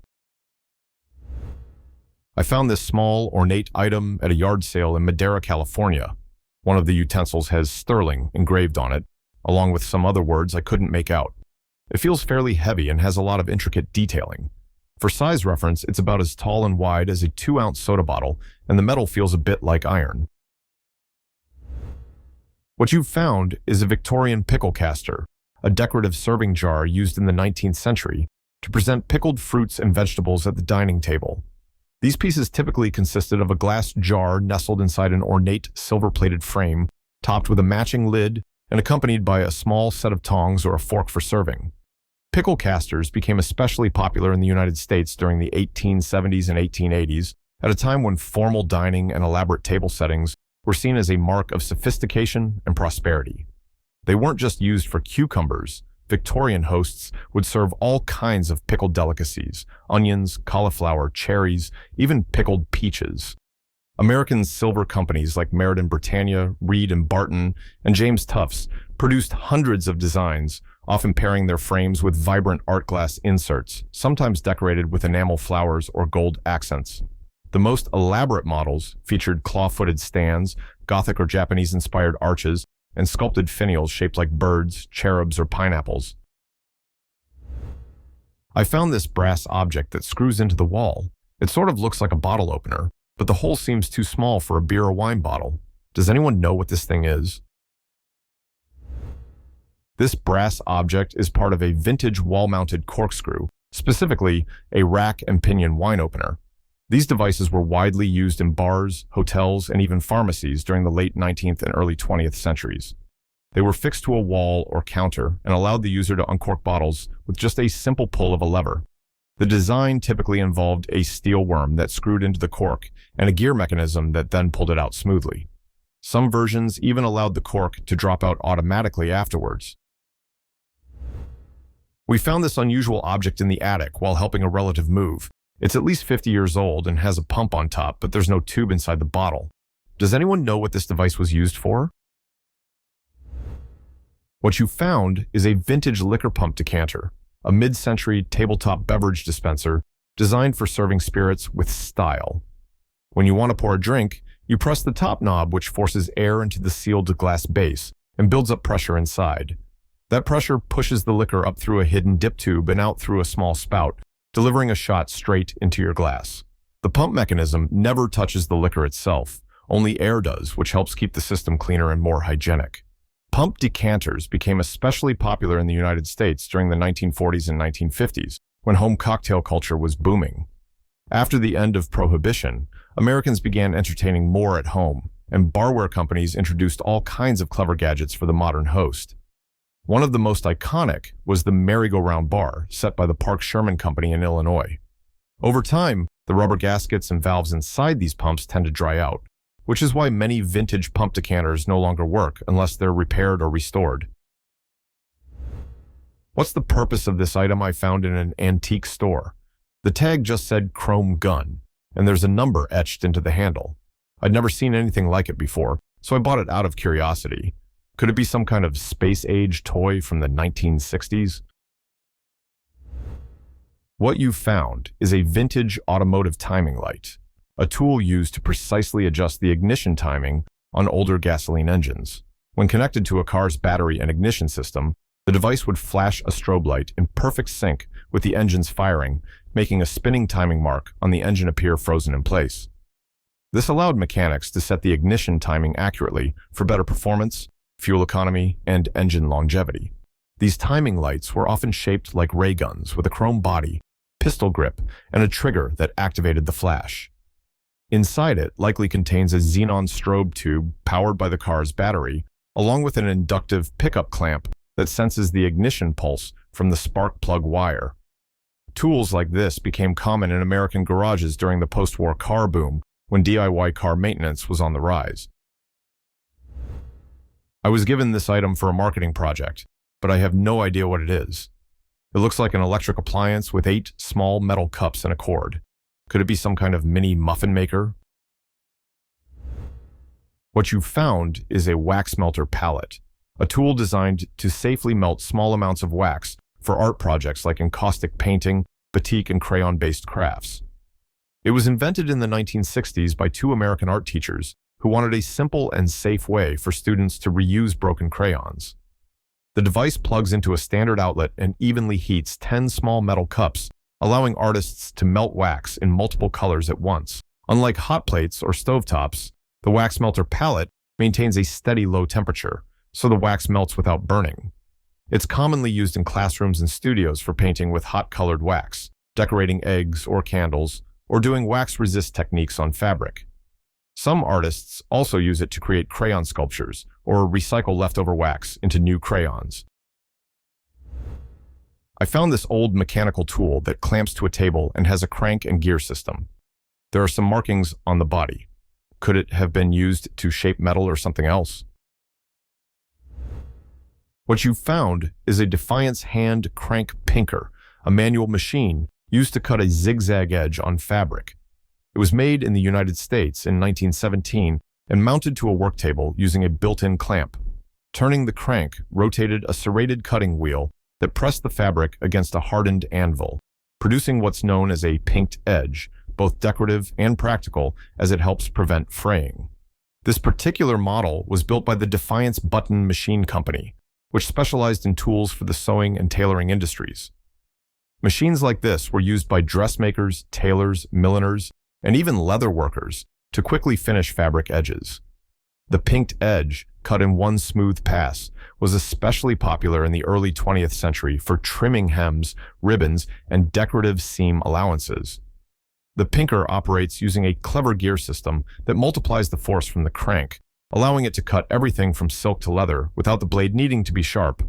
I found this small, ornate item at a yard sale in Madera, California. One of the utensils has sterling engraved on it, along with some other words I couldn't make out. It feels fairly heavy and has a lot of intricate detailing. For size reference, it's about as tall and wide as a 2-ounce soda bottle, and the metal feels a bit like iron. What you've found is a Victorian pickle caster, a decorative serving jar used in the 19th century to present pickled fruits and vegetables at the dining table. These pieces typically consisted of a glass jar nestled inside an ornate silver-plated frame, topped with a matching lid and accompanied by a small set of tongs or a fork for serving. Pickle casters became especially popular in the United States during the 1870s and 1880s, at a time when formal dining and elaborate table settings were seen as a mark of sophistication and prosperity. They weren't just used for cucumbers. Victorian hosts would serve all kinds of pickled delicacies: onions, cauliflower, cherries, even pickled peaches. American silver companies like Meriden Britannia, Reed and Barton, and James Tufts produced hundreds of designs, often pairing their frames with vibrant art glass inserts, sometimes decorated with enamel flowers or gold accents. The most elaborate models featured claw-footed stands, Gothic or Japanese-inspired arches, and sculpted finials shaped like birds, cherubs, or pineapples. I found this brass object that screws into the wall. It sort of looks like a bottle opener, but the hole seems too small for a beer or wine bottle. Does anyone know what this thing is? This brass object is part of a vintage wall-mounted corkscrew, specifically a rack and pinion wine opener. These devices were widely used in bars, hotels, and even pharmacies during the late 19th and early 20th centuries. They were fixed to a wall or counter and allowed the user to uncork bottles with just a simple pull of a lever. The design typically involved a steel worm that screwed into the cork and a gear mechanism that then pulled it out smoothly. Some versions even allowed the cork to drop out automatically afterwards. We found this unusual object in the attic while helping a relative move. It's at least 50 years old and has a pump on top, but there's no tube inside the bottle. Does anyone know what this device was used for? What you found is a vintage liquor pump decanter, a mid-century tabletop beverage dispenser designed for serving spirits with style. When you want to pour a drink, you press the top knob, which forces air into the sealed glass base and builds up pressure inside. That pressure pushes the liquor up through a hidden dip tube and out through a small spout, delivering a shot straight into your glass. The pump mechanism never touches the liquor itself, only air does, which helps keep the system cleaner and more hygienic. Pump decanters became especially popular in the United States during the 1940s and 1950s, when home cocktail culture was booming. After the end of Prohibition, Americans began entertaining more at home, and barware companies introduced all kinds of clever gadgets for the modern host. One of the most iconic was the merry-go-round bar, set by the Park Sherman Company in Illinois. Over time, the rubber gaskets and valves inside these pumps tend to dry out, which is why many vintage pump decanters no longer work unless they're repaired or restored. What's the purpose of this item I found in an antique store? The tag just said chrome gun, and there's a number etched into the handle. I'd never seen anything like it before, so I bought it out of curiosity. Could it be some kind of space-age toy from the 1960s? What you found is a vintage automotive timing light, a tool used to precisely adjust the ignition timing on older gasoline engines. When connected to a car's battery and ignition system, the device would flash a strobe light in perfect sync with the engine's firing, making a spinning timing mark on the engine appear frozen in place. This allowed mechanics to set the ignition timing accurately for better performance, fuel economy, and engine longevity. These timing lights were often shaped like ray guns with a chrome body, pistol grip, and a trigger that activated the flash. Inside it likely contains a xenon strobe tube powered by the car's battery, along with an inductive pickup clamp that senses the ignition pulse from the spark plug wire. Tools like this became common in American garages during the post-war car boom, when DIY car maintenance was on the rise. I was given this item for a marketing project, but I have no idea what it is. It looks like an electric appliance with 8 small metal cups and a cord. Could it be some kind of mini muffin maker? What you found is a wax melter palette, a tool designed to safely melt small amounts of wax for art projects like encaustic painting, batik, and crayon-based crafts. It was invented in the 1960s by 2 American art teachers who wanted a simple and safe way for students to reuse broken crayons. The device plugs into a standard outlet and evenly heats 10 small metal cups, allowing artists to melt wax in multiple colors at once. Unlike hot plates or stovetops, the wax melter palette maintains a steady low temperature, so the wax melts without burning. It's commonly used in classrooms and studios for painting with hot-colored wax, decorating eggs or candles, or doing wax-resist techniques on fabric. Some artists also use it to create crayon sculptures or recycle leftover wax into new crayons. I found this old mechanical tool that clamps to a table and has a crank and gear system. There are some markings on the body. Could it have been used to shape metal or something else? What you found is a Defiance hand crank pinker, a manual machine used to cut a zigzag edge on fabric. It was made in the United States in 1917 and mounted to a work table using a built-in clamp. Turning the crank rotated a serrated cutting wheel that pressed the fabric against a hardened anvil, producing what's known as a pinked edge, both decorative and practical as it helps prevent fraying. This particular model was built by the Defiance Button Machine Company, which specialized in tools for the sewing and tailoring industries. Machines like this were used by dressmakers, tailors, milliners, and even leather workers to quickly finish fabric edges. The pinked edge, cut in one smooth pass, was especially popular in the early 20th century for trimming hems, ribbons, and decorative seam allowances. The pinker operates using a clever gear system that multiplies the force from the crank, allowing it to cut everything from silk to leather without the blade needing to be sharp.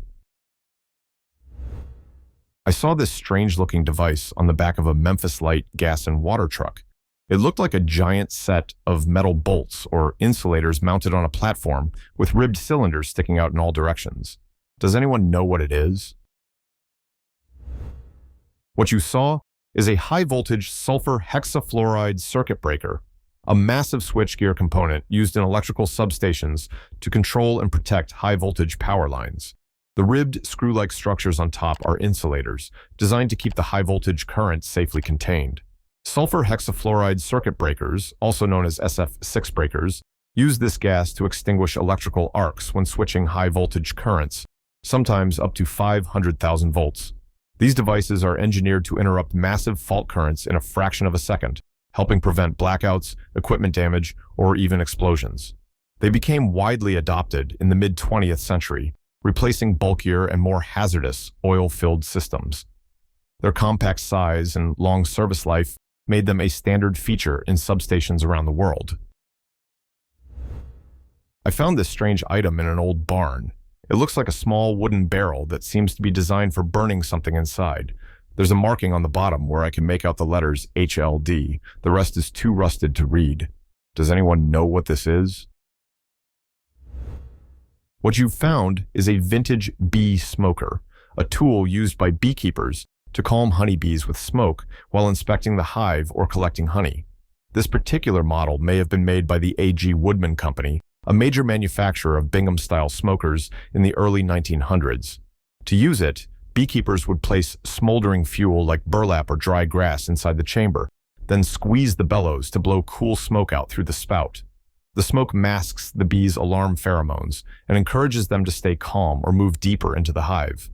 I saw this strange-looking device on the back of a Memphis Light gas and water truck. It looked like a giant set of metal bolts or insulators mounted on a platform with ribbed cylinders sticking out in all directions. Does anyone know what it is? What you saw is a high-voltage sulfur hexafluoride circuit breaker, a massive switchgear component used in electrical substations to control and protect high-voltage power lines. The ribbed, screw-like structures on top are insulators, designed to keep the high-voltage current safely contained. Sulfur hexafluoride circuit breakers, also known as SF6 breakers, use this gas to extinguish electrical arcs when switching high-voltage currents, sometimes up to 500,000 volts. These devices are engineered to interrupt massive fault currents in a fraction of a second, helping prevent blackouts, equipment damage, or even explosions. They became widely adopted in the mid-20th century, replacing bulkier and more hazardous oil-filled systems. Their compact size and long service life made them a standard feature in substations around the world. I found this strange item in an old barn. It looks like a small wooden barrel that seems to be designed for burning something inside. There's a marking on the bottom where I can make out the letters HLD. The rest is too rusted to read. Does anyone know what this is? What you've found is a vintage bee smoker, a tool used by beekeepers to calm honeybees with smoke while inspecting the hive or collecting honey. This particular model may have been made by the A.G. Woodman Company, a major manufacturer of Bingham-style smokers in the early 1900s. To use it, beekeepers would place smoldering fuel like burlap or dry grass inside the chamber, then squeeze the bellows to blow cool smoke out through the spout. The smoke masks the bees' alarm pheromones and encourages them to stay calm or move deeper into the hive.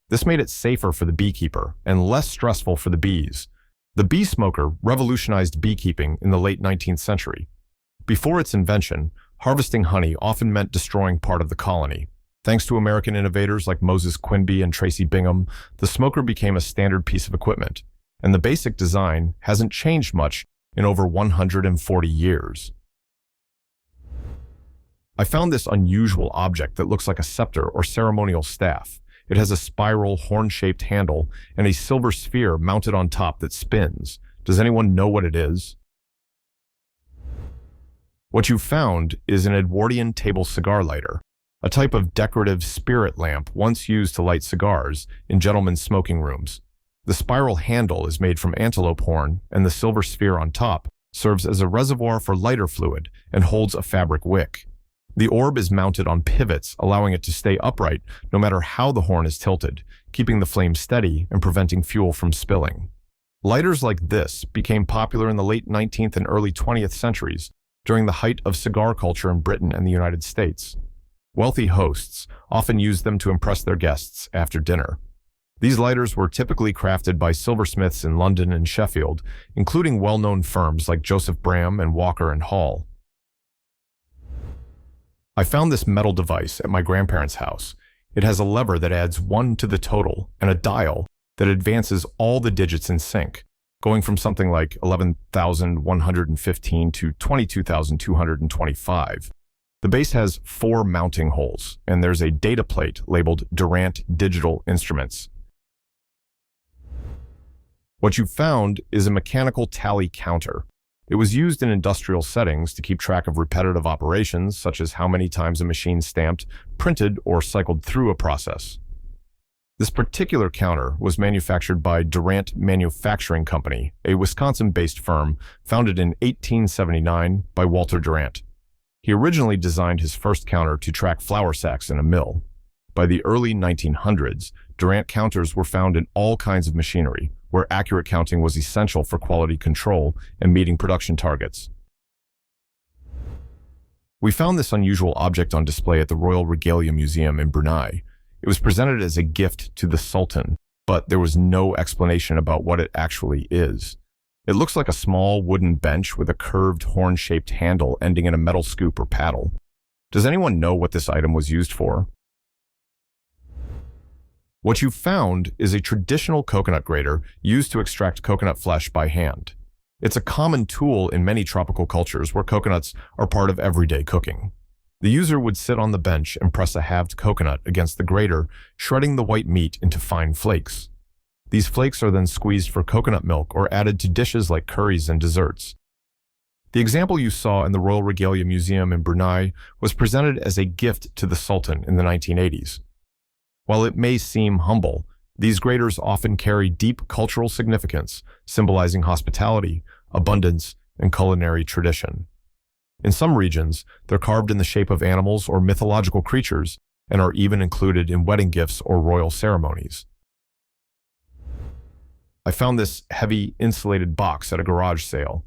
This made it safer for the beekeeper and less stressful for the bees. The bee smoker revolutionized beekeeping in the late 19th century. Before its invention, harvesting honey often meant destroying part of the colony. Thanks to American innovators like Moses Quimby and Tracy Bingham, the smoker became a standard piece of equipment, and the basic design hasn't changed much in over 140 years. I found this unusual object that looks like a scepter or ceremonial staff. It has a spiral, horn-shaped handle and a silver sphere mounted on top that spins. Does anyone know what it is? What you found is an Edwardian table cigar lighter, a type of decorative spirit lamp once used to light cigars in gentlemen's smoking rooms. The spiral handle is made from antelope horn, and the silver sphere on top serves as a reservoir for lighter fluid and holds a fabric wick. The orb is mounted on pivots, allowing it to stay upright no matter how the horn is tilted, keeping the flame steady and preventing fuel from spilling. Lighters like this became popular in the late 19th and early 20th centuries during the height of cigar culture in Britain and the United States. Wealthy hosts often used them to impress their guests after dinner. These lighters were typically crafted by silversmiths in London and Sheffield, including well-known firms like Joseph Bram and Walker and Hall. I found this metal device at my grandparents' house. It has a lever that adds 1 to the total and a dial that advances all the digits in sync, going from something like 11,115 to 22,225. The base has 4 mounting holes, and there's a data plate labeled Durant Digital Instruments. What you found is a mechanical tally counter. It was used in industrial settings to keep track of repetitive operations, such as how many times a machine stamped, printed, or cycled through a process. This particular counter was manufactured by Durant Manufacturing Company, a Wisconsin-based firm founded in 1879 by Walter Durant. He originally designed his first counter to track flour sacks in a mill. By the early 1900s, Durant counters were found in all kinds of machinery, where accurate counting was essential for quality control and meeting production targets. We found this unusual object on display at the Royal Regalia Museum in Brunei. It was presented as a gift to the Sultan, but there was no explanation about what it actually is. It looks like a small wooden bench with a curved horn-shaped handle ending in a metal scoop or paddle. Does anyone know what this item was used for? What you found is a traditional coconut grater used to extract coconut flesh by hand. It's a common tool in many tropical cultures where coconuts are part of everyday cooking. The user would sit on the bench and press a halved coconut against the grater, shredding the white meat into fine flakes. These flakes are then squeezed for coconut milk or added to dishes like curries and desserts. The example you saw in the Royal Regalia Museum in Brunei was presented as a gift to the Sultan in the 1980s. While it may seem humble, these graters often carry deep cultural significance, symbolizing hospitality, abundance, and culinary tradition. In some regions, they're carved in the shape of animals or mythological creatures and are even included in wedding gifts or royal ceremonies. I found this heavy insulated box at a garage sale.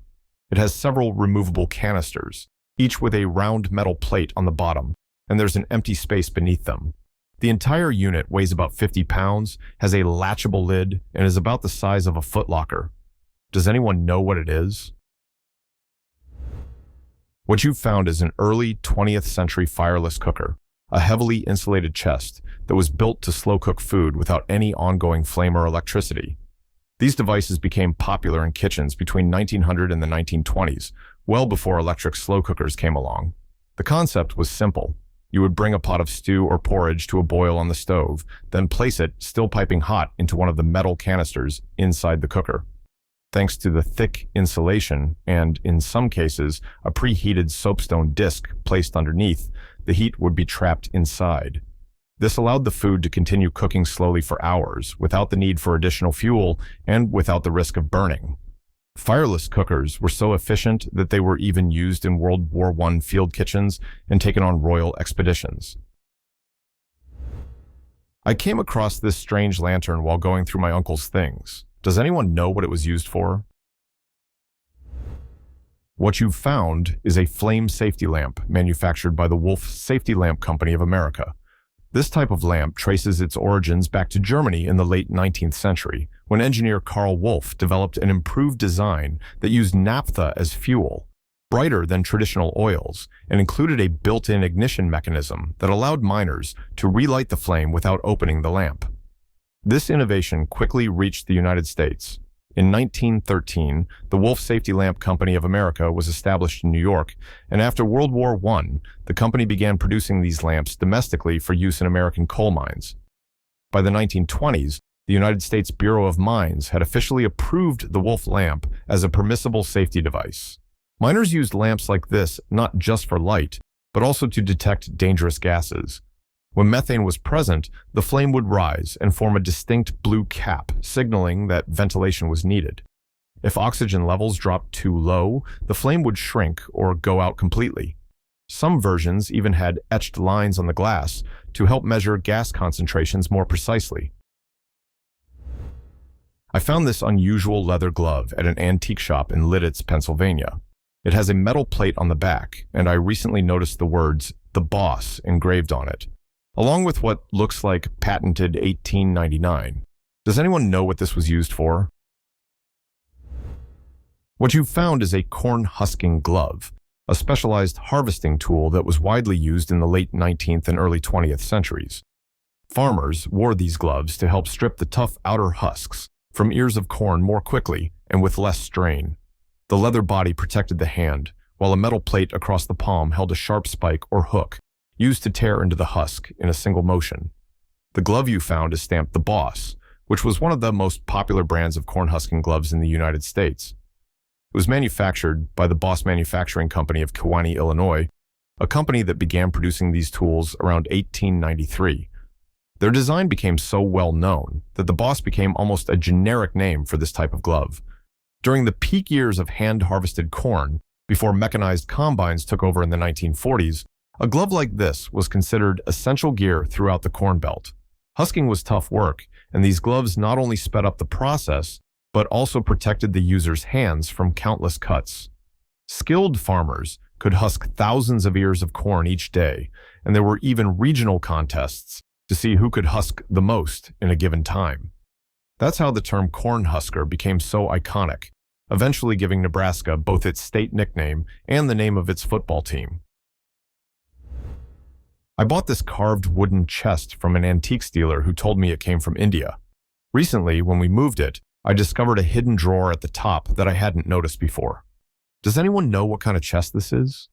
It has several removable canisters, each with a round metal plate on the bottom, and there's an empty space beneath them. The entire unit weighs about 50 pounds, has a latchable lid, and is about the size of a footlocker. Does anyone know what it is? What you found is an early 20th century fireless cooker, a heavily insulated chest that was built to slow cook food without any ongoing flame or electricity. These devices became popular in kitchens between 1900 and the 1920s, well before electric slow cookers came along. The concept was simple. You would bring a pot of stew or porridge to a boil on the stove, then place it, still piping hot, into one of the metal canisters inside the cooker. Thanks to the thick insulation and, in some cases, a preheated soapstone disc placed underneath, the heat would be trapped inside. This allowed the food to continue cooking slowly for hours, without the need for additional fuel and without the risk of burning. Fireless cookers were so efficient that they were even used in World War I field kitchens and taken on royal expeditions. I came across this strange lantern while going through my uncle's things. Does anyone know what it was used for? What you've found is a flame safety lamp manufactured by the Wolf Safety Lamp Company of America. This type of lamp traces its origins back to Germany in the late 19th century, when engineer Karl Wolf developed an improved design that used naphtha as fuel, brighter than traditional oils, and included a built-in ignition mechanism that allowed miners to relight the flame without opening the lamp. This innovation quickly reached the United States. In 1913, the Wolf Safety Lamp Company of America was established in New York, and after World War I, the company began producing these lamps domestically for use in American coal mines. By the 1920s, the United States Bureau of Mines had officially approved the Wolf lamp as a permissible safety device. Miners used lamps like this not just for light, but also to detect dangerous gases, When methane was present, the flame would rise and form a distinct blue cap, signaling that ventilation was needed. If oxygen levels dropped too low, the flame would shrink or go out completely. Some versions even had etched lines on the glass to help measure gas concentrations more precisely. I found this unusual leather glove at an antique shop in Lidditz, Pennsylvania. It has a metal plate on the back, and I recently noticed the words, "The Boss," engraved on it, along with what looks like patented 1899. Does anyone know what this was used for? What you found is a corn husking glove, a specialized harvesting tool that was widely used in the late 19th and early 20th centuries. Farmers wore these gloves to help strip the tough outer husks from ears of corn more quickly and with less strain. The leather body protected the hand, while a metal plate across the palm held a sharp spike or hook, used to tear into the husk in a single motion. The glove you found is stamped "The Boss," which was one of the most popular brands of corn husking gloves in the United States. It was manufactured by the Boss Manufacturing Company of Kewanee, Illinois, a company that began producing these tools around 1893. Their design became so well known that the Boss became almost a generic name for this type of glove. During the peak years of hand-harvested corn, before mechanized combines took over in the 1940s, a glove like this was considered essential gear throughout the Corn Belt. Husking was tough work, and these gloves not only sped up the process, but also protected the user's hands from countless cuts. Skilled farmers could husk thousands of ears of corn each day, and there were even regional contests to see who could husk the most in a given time. That's how the term corn husker became so iconic, eventually giving Nebraska both its state nickname and the name of its football team. I bought this carved wooden chest from an antiques dealer who told me it came from India. Recently, when we moved it, I discovered a hidden drawer at the top that I hadn't noticed before. Does anyone know what kind of chest this is?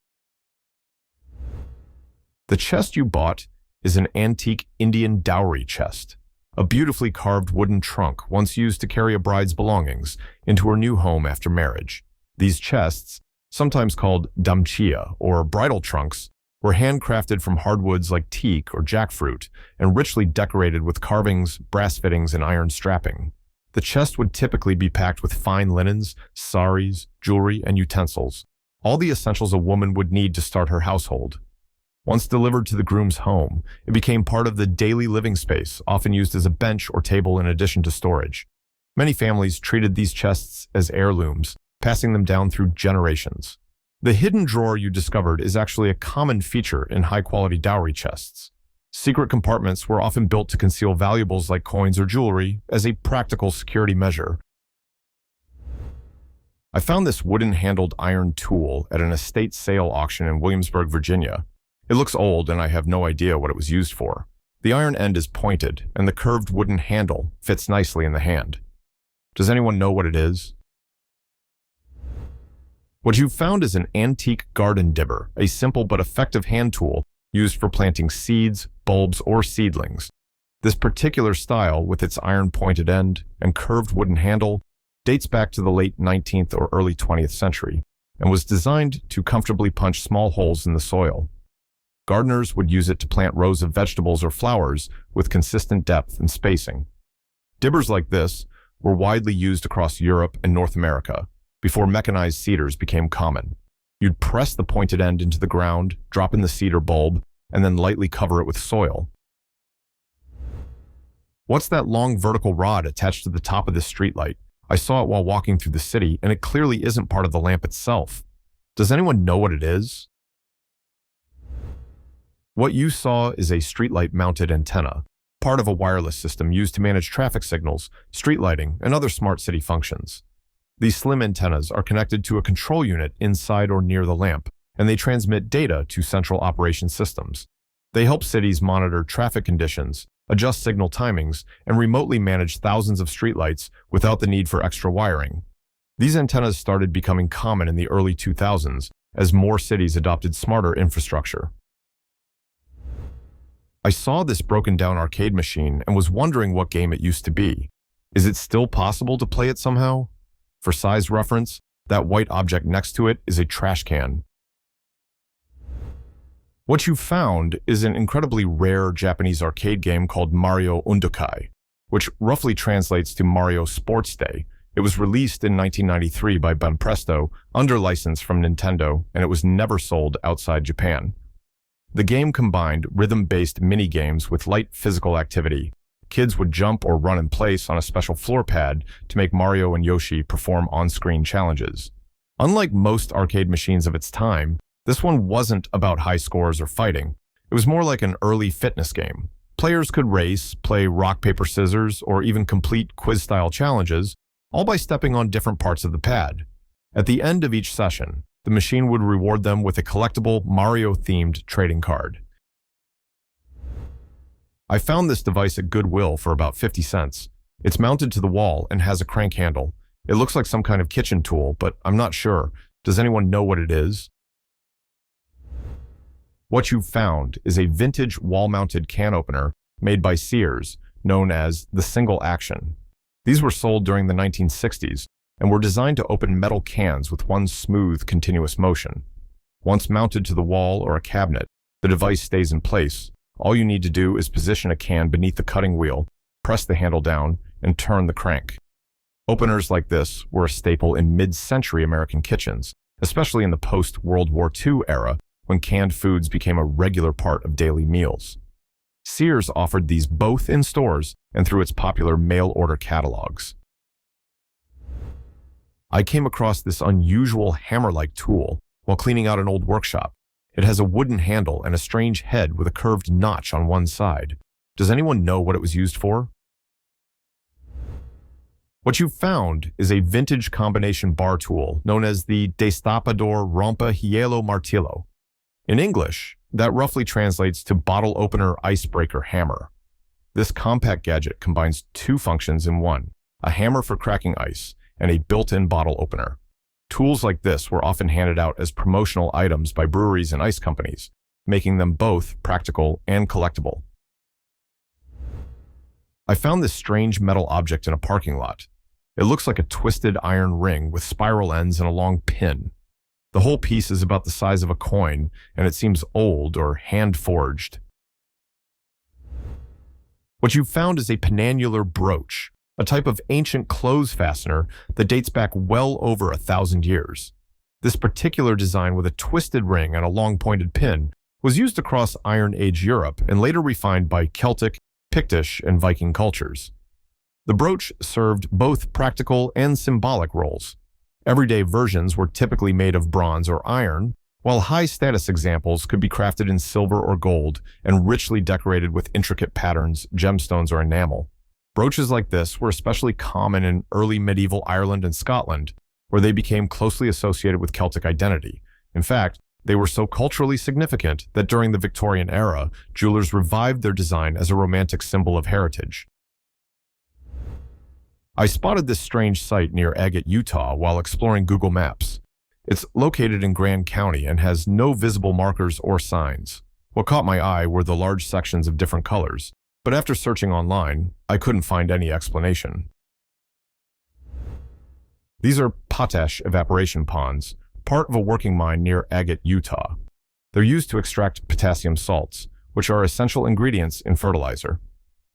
The chest you bought is an antique Indian dowry chest, a beautifully carved wooden trunk once used to carry a bride's belongings into her new home after marriage. These chests, sometimes called damchia or bridal trunks, were handcrafted from hardwoods like teak or jackfruit and richly decorated with carvings, brass fittings, and iron strapping. The chest would typically be packed with fine linens, saris, jewelry, and utensils, all the essentials a woman would need to start her household. Once delivered to the groom's home, it became part of the daily living space, often used as a bench or table in addition to storage. Many families treated these chests as heirlooms, passing them down through generations. The hidden drawer you discovered is actually a common feature in high-quality dowry chests. Secret compartments were often built to conceal valuables like coins or jewelry as a practical security measure. I found this wooden-handled iron tool at an estate sale auction in Williamsburg, Virginia. It looks old, and I have no idea what it was used for. The iron end is pointed, and the curved wooden handle fits nicely in the hand. Does anyone know what it is? What you've found is an antique garden dibber, a simple but effective hand tool used for planting seeds, bulbs, or seedlings. This particular style, with its iron-pointed end and curved wooden handle, dates back to the late 19th or early 20th century and was designed to comfortably punch small holes in the soil. Gardeners would use it to plant rows of vegetables or flowers with consistent depth and spacing. Dibbers like this were widely used across Europe and North America before mechanized seeders became common. You'd press the pointed end into the ground, drop in the seed or bulb, and then lightly cover it with soil. What's that long vertical rod attached to the top of this streetlight? I saw it while walking through the city, and it clearly isn't part of the lamp itself. Does anyone know what it is? What you saw is a streetlight-mounted antenna, part of a wireless system used to manage traffic signals, street lighting, and other smart city functions. These slim antennas are connected to a control unit inside or near the lamp, and they transmit data to central operation systems. They help cities monitor traffic conditions, adjust signal timings, and remotely manage thousands of streetlights without the need for extra wiring. These antennas started becoming common in the early 2000s as more cities adopted smarter infrastructure. I saw this broken-down arcade machine and was wondering what game it used to be. Is it still possible to play it somehow? For size reference, that white object next to it is a trash can. What you found is an incredibly rare Japanese arcade game called Mario Undokai, which roughly translates to Mario Sports Day. It was released in 1993 by Banpresto under license from Nintendo, and it was never sold outside Japan. The game combined rhythm-based mini-games with light physical activity. Kids would jump or run in place on a special floor pad to make Mario and Yoshi perform on-screen challenges. Unlike most arcade machines of its time, this one wasn't about high scores or fighting. It was more like an early fitness game. Players could race, play rock, paper, scissors, or even complete quiz-style challenges, all by stepping on different parts of the pad. At the end of each session, the machine would reward them with a collectible Mario-themed trading card. I found this device at Goodwill for about 50 cents. It's mounted to the wall and has a crank handle. It looks like some kind of kitchen tool, but I'm not sure. Does anyone know what it is? What you've found is a vintage wall-mounted can opener made by Sears, known as the Single Action. These were sold during the 1960s and were designed to open metal cans with one smooth, continuous motion. Once mounted to the wall or a cabinet, the device stays in place. All you need to do is position a can beneath the cutting wheel, press the handle down, and turn the crank. Openers like this were a staple in mid-century American kitchens, especially in the post-World War II era, when canned foods became a regular part of daily meals. Sears offered these both in stores and through its popular mail-order catalogs. I came across this unusual hammer-like tool while cleaning out an old workshop. It has a wooden handle and a strange head with a curved notch on one side. Does anyone know what it was used for? What you found is a vintage combination bar tool known as the Destapador Rompa Hielo Martillo. In English, that roughly translates to bottle opener icebreaker hammer. This compact gadget combines two functions in one, a hammer for cracking ice and a built-in bottle opener. Tools like this were often handed out as promotional items by breweries and ice companies, making them both practical and collectible. I found this strange metal object in a parking lot. It looks like a twisted iron ring with spiral ends and a long pin. The whole piece is about the size of a coin, and it seems old or hand-forged. What you've found is a penannular brooch, a type of ancient clothes fastener that dates back well over 1,000 years. This particular design with a twisted ring and a long pointed pin was used across Iron Age Europe and later refined by Celtic, Pictish, and Viking cultures. The brooch served both practical and symbolic roles. Everyday versions were typically made of bronze or iron, while high-status examples could be crafted in silver or gold and richly decorated with intricate patterns, gemstones, or enamel. Brooches like this were especially common in early medieval Ireland and Scotland, where they became closely associated with Celtic identity. In fact, they were so culturally significant that during the Victorian era, jewelers revived their design as a romantic symbol of heritage. I spotted this strange site near Agate, Utah, while exploring Google Maps. It's located in Grand County and has no visible markers or signs. What caught my eye were the large sections of different colors, but after searching online, I couldn't find any explanation. These are potash evaporation ponds, part of a working mine near Agate, Utah. They're used to extract potassium salts, which are essential ingredients in fertilizer.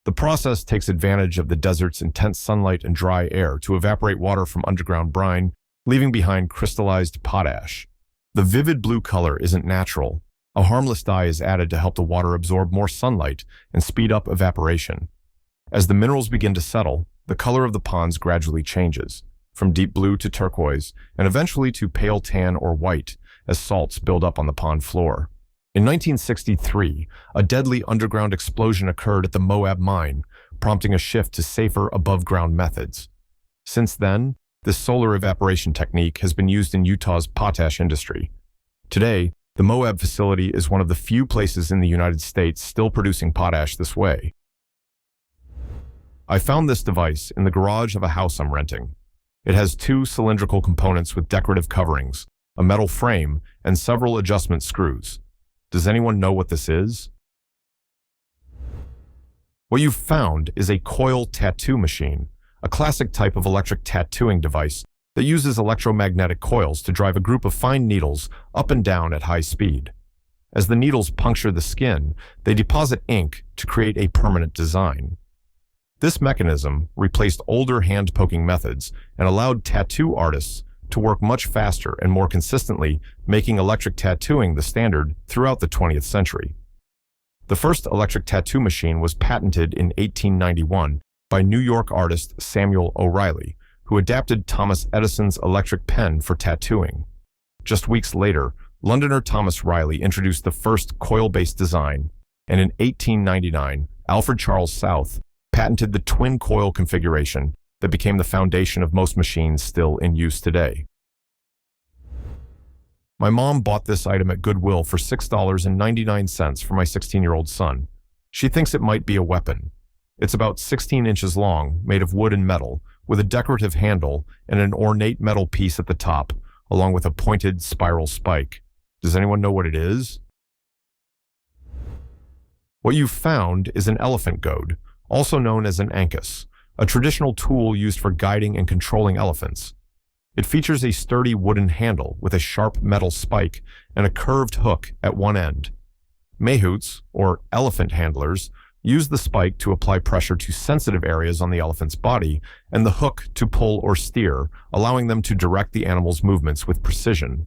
The process takes advantage of the desert's intense sunlight and dry air to evaporate water from underground brine, leaving behind crystallized potash. The vivid blue color isn't natural. A harmless dye is added to help the water absorb more sunlight and speed up evaporation. As the minerals begin to settle, the color of the ponds gradually changes, from deep blue to turquoise, and eventually to pale tan or white, as salts build up on the pond floor. In 1963, a deadly underground explosion occurred at the Moab mine, prompting a shift to safer above-ground methods. Since then, this solar evaporation technique has been used in Utah's potash industry. Today, the Moab facility is one of the few places in the United States still producing potash this way. I found this device in the garage of a house I'm renting. It has two cylindrical components with decorative coverings, a metal frame, and several adjustment screws. Does anyone know what this is? What you've found is a coil tattoo machine, a classic type of electric tattooing device that uses electromagnetic coils to drive a group of fine needles up and down at high speed. As the needles puncture the skin, they deposit ink to create a permanent design. This mechanism replaced older hand-poking methods and allowed tattoo artists to work much faster and more consistently, making electric tattooing the standard throughout the 20th century. The first electric tattoo machine was patented in 1891 by New York artist Samuel O'Reilly, who adapted Thomas Edison's electric pen for tattooing. Just weeks later, Londoner Thomas Riley introduced the first coil-based design, and in 1899, Alfred Charles South patented the twin coil configuration that became the foundation of most machines still in use today. My mom bought this item at Goodwill for $6.99 for my 16-year-old son. She thinks it might be a weapon. It's about 16 inches long, made of wood and metal, with a decorative handle and an ornate metal piece at the top, along with a pointed spiral spike. Does anyone know what it is? What you've found is an elephant goad, also known as an ankus, a traditional tool used for guiding and controlling elephants. It features a sturdy wooden handle with a sharp metal spike and a curved hook at one end. Mahouts, or elephant handlers, use the spike to apply pressure to sensitive areas on the elephant's body and the hook to pull or steer, allowing them to direct the animal's movements with precision.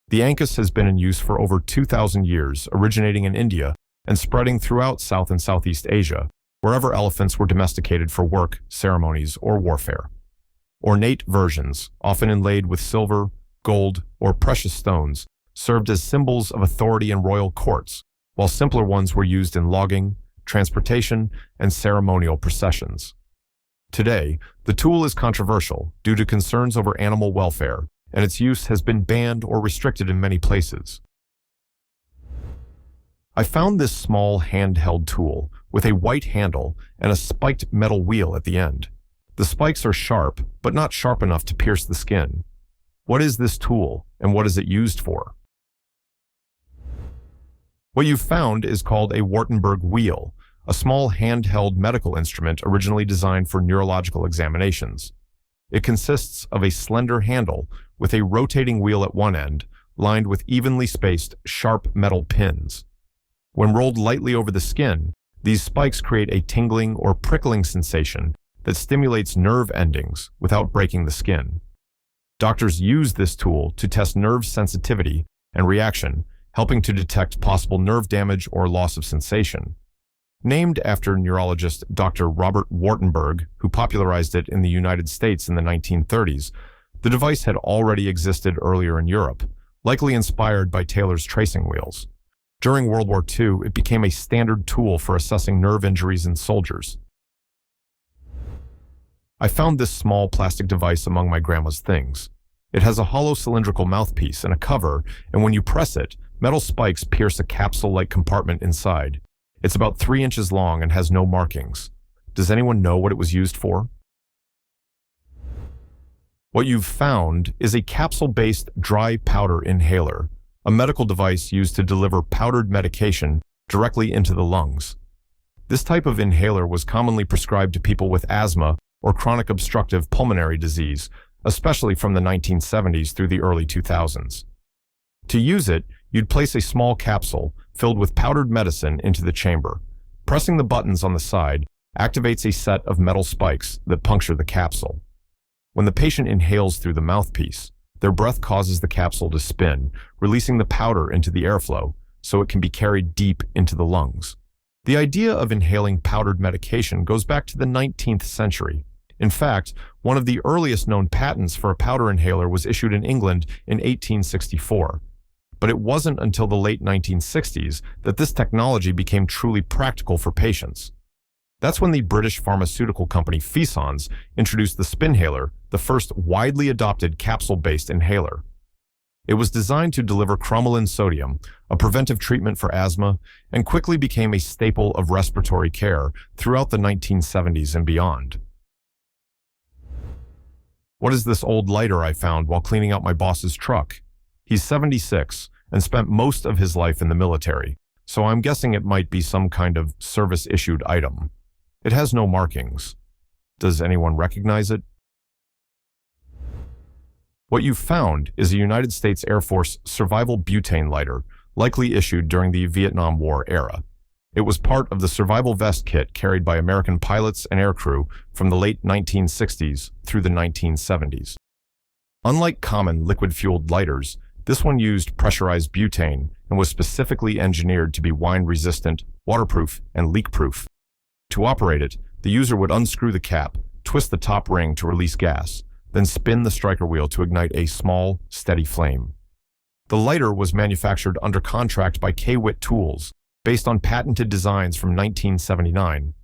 The ankus has been in use for over 2,000 years, originating in India and spreading throughout South and Southeast Asia, wherever elephants were domesticated for work, ceremonies, or warfare. Ornate versions, often inlaid with silver, gold, or precious stones, served as symbols of authority in royal courts, while simpler ones were used in logging, transportation, and ceremonial processions. Today, the tool is controversial due to concerns over animal welfare, and its use has been banned or restricted in many places. I found this small handheld tool with a white handle and a spiked metal wheel at the end. The spikes are sharp, but not sharp enough to pierce the skin. What is this tool, and what is it used for? What you've found is called a Wartenberg wheel, a small handheld medical instrument originally designed for neurological examinations. It consists of a slender handle with a rotating wheel at one end, lined with evenly spaced, sharp metal pins. When rolled lightly over the skin, these spikes create a tingling or prickling sensation that stimulates nerve endings without breaking the skin. Doctors use this tool to test nerve sensitivity and reaction, helping to detect possible nerve damage or loss of sensation. Named after neurologist Dr. Robert Wartenberg, who popularized it in the United States in the 1930s, the device had already existed earlier in Europe, likely inspired by Taylor's tracing wheels. During World War II, it became a standard tool for assessing nerve injuries in soldiers. I found this small plastic device among my grandma's things. It has a hollow cylindrical mouthpiece and a cover, and when you press it, metal spikes pierce a capsule-like compartment inside. It's about 3 inches long and has no markings. Does anyone know what it was used for? What you've found is a capsule-based dry powder inhaler, a medical device used to deliver powdered medication directly into the lungs. This type of inhaler was commonly prescribed to people with asthma or chronic obstructive pulmonary disease, especially from the 1970s through the early 2000s. To use it, you'd place a small capsule filled with powdered medicine into the chamber. Pressing the buttons on the side activates a set of metal spikes that puncture the capsule. When the patient inhales through the mouthpiece, their breath causes the capsule to spin, releasing the powder into the airflow so it can be carried deep into the lungs. The idea of inhaling powdered medication goes back to the 19th century. In fact, one of the earliest known patents for a powder inhaler was issued in England in 1864. But it wasn't until the late 1960s that this technology became truly practical for patients. That's when the British pharmaceutical company Fissons introduced the Spinhaler, the first widely adopted capsule-based inhaler. It was designed to deliver cromolyn sodium, a preventive treatment for asthma, and quickly became a staple of respiratory care throughout the 1970s and beyond. What is this old lighter I found while cleaning out my boss's truck? He's 76 and spent most of his life in the military, so I'm guessing it might be some kind of service-issued item. It has no markings. Does anyone recognize it? What you've found is a United States Air Force survival butane lighter, likely issued during the Vietnam War era. It was part of the survival vest kit carried by American pilots and aircrew from the late 1960s through the 1970s. Unlike common liquid-fueled lighters, this one used pressurized butane and was specifically engineered to be wind-resistant, waterproof, and leak-proof. To operate it, the user would unscrew the cap, twist the top ring to release gas, then spin the striker wheel to ignite a small, steady flame. The lighter was manufactured under contract by K-Wit Tools, based on patented designs from 1979.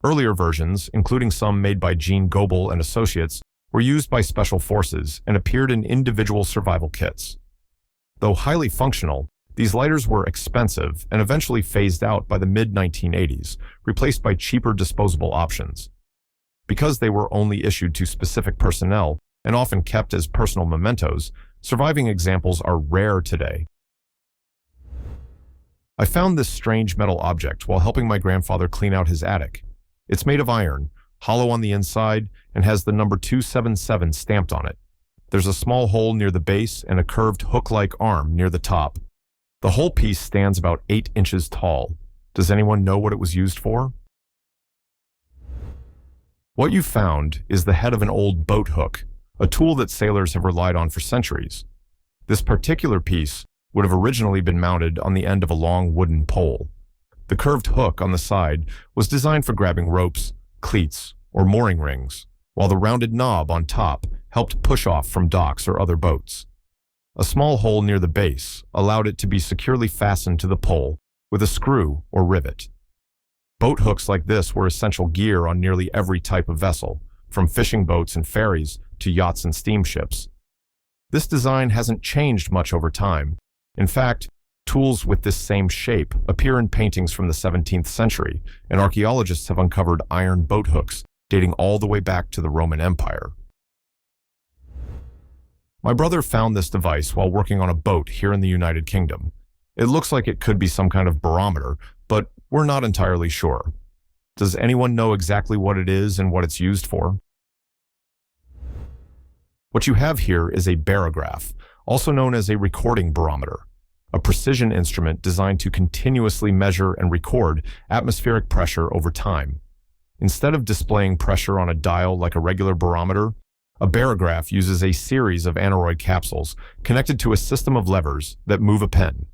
Earlier versions, including some made by Gene Goebel and Associates, were used by special forces and appeared in individual survival kits. Though highly functional, these lighters were expensive and eventually phased out by the mid-1980s, replaced by cheaper disposable options. Because they were only issued to specific personnel and often kept as personal mementos, surviving examples are rare today. I found this strange metal object while helping my grandfather clean out his attic. It's made of iron, hollow on the inside, and has the number 277 stamped on it. There's a small hole near the base and a curved hook-like arm near the top. The whole piece stands about 8 inches tall. Does anyone know what it was used for? What you found is the head of an old boat hook, a tool that sailors have relied on for centuries. This particular piece would have originally been mounted on the end of a long wooden pole. The curved hook on the side was designed for grabbing ropes, cleats, or mooring rings, while the rounded knob on top helped push off from docks or other boats. A small hole near the base allowed it to be securely fastened to the pole with a screw or rivet. Boat hooks like this were essential gear on nearly every type of vessel, from fishing boats and ferries to yachts and steamships. This design hasn't changed much over time. In fact, tools with this same shape appear in paintings from the 17th century, and archaeologists have uncovered iron boat hooks dating all the way back to the Roman Empire. My brother found this device while working on a boat here in the United Kingdom. It looks like it could be some kind of barometer, but we're not entirely sure. Does anyone know exactly what it is and what it's used for? What you have here is a barograph, also known as a recording barometer, a precision instrument designed to continuously measure and record atmospheric pressure over time. Instead of displaying pressure on a dial like a regular barometer, a barograph uses a series of aneroid capsules connected to a system of levers that move a pen.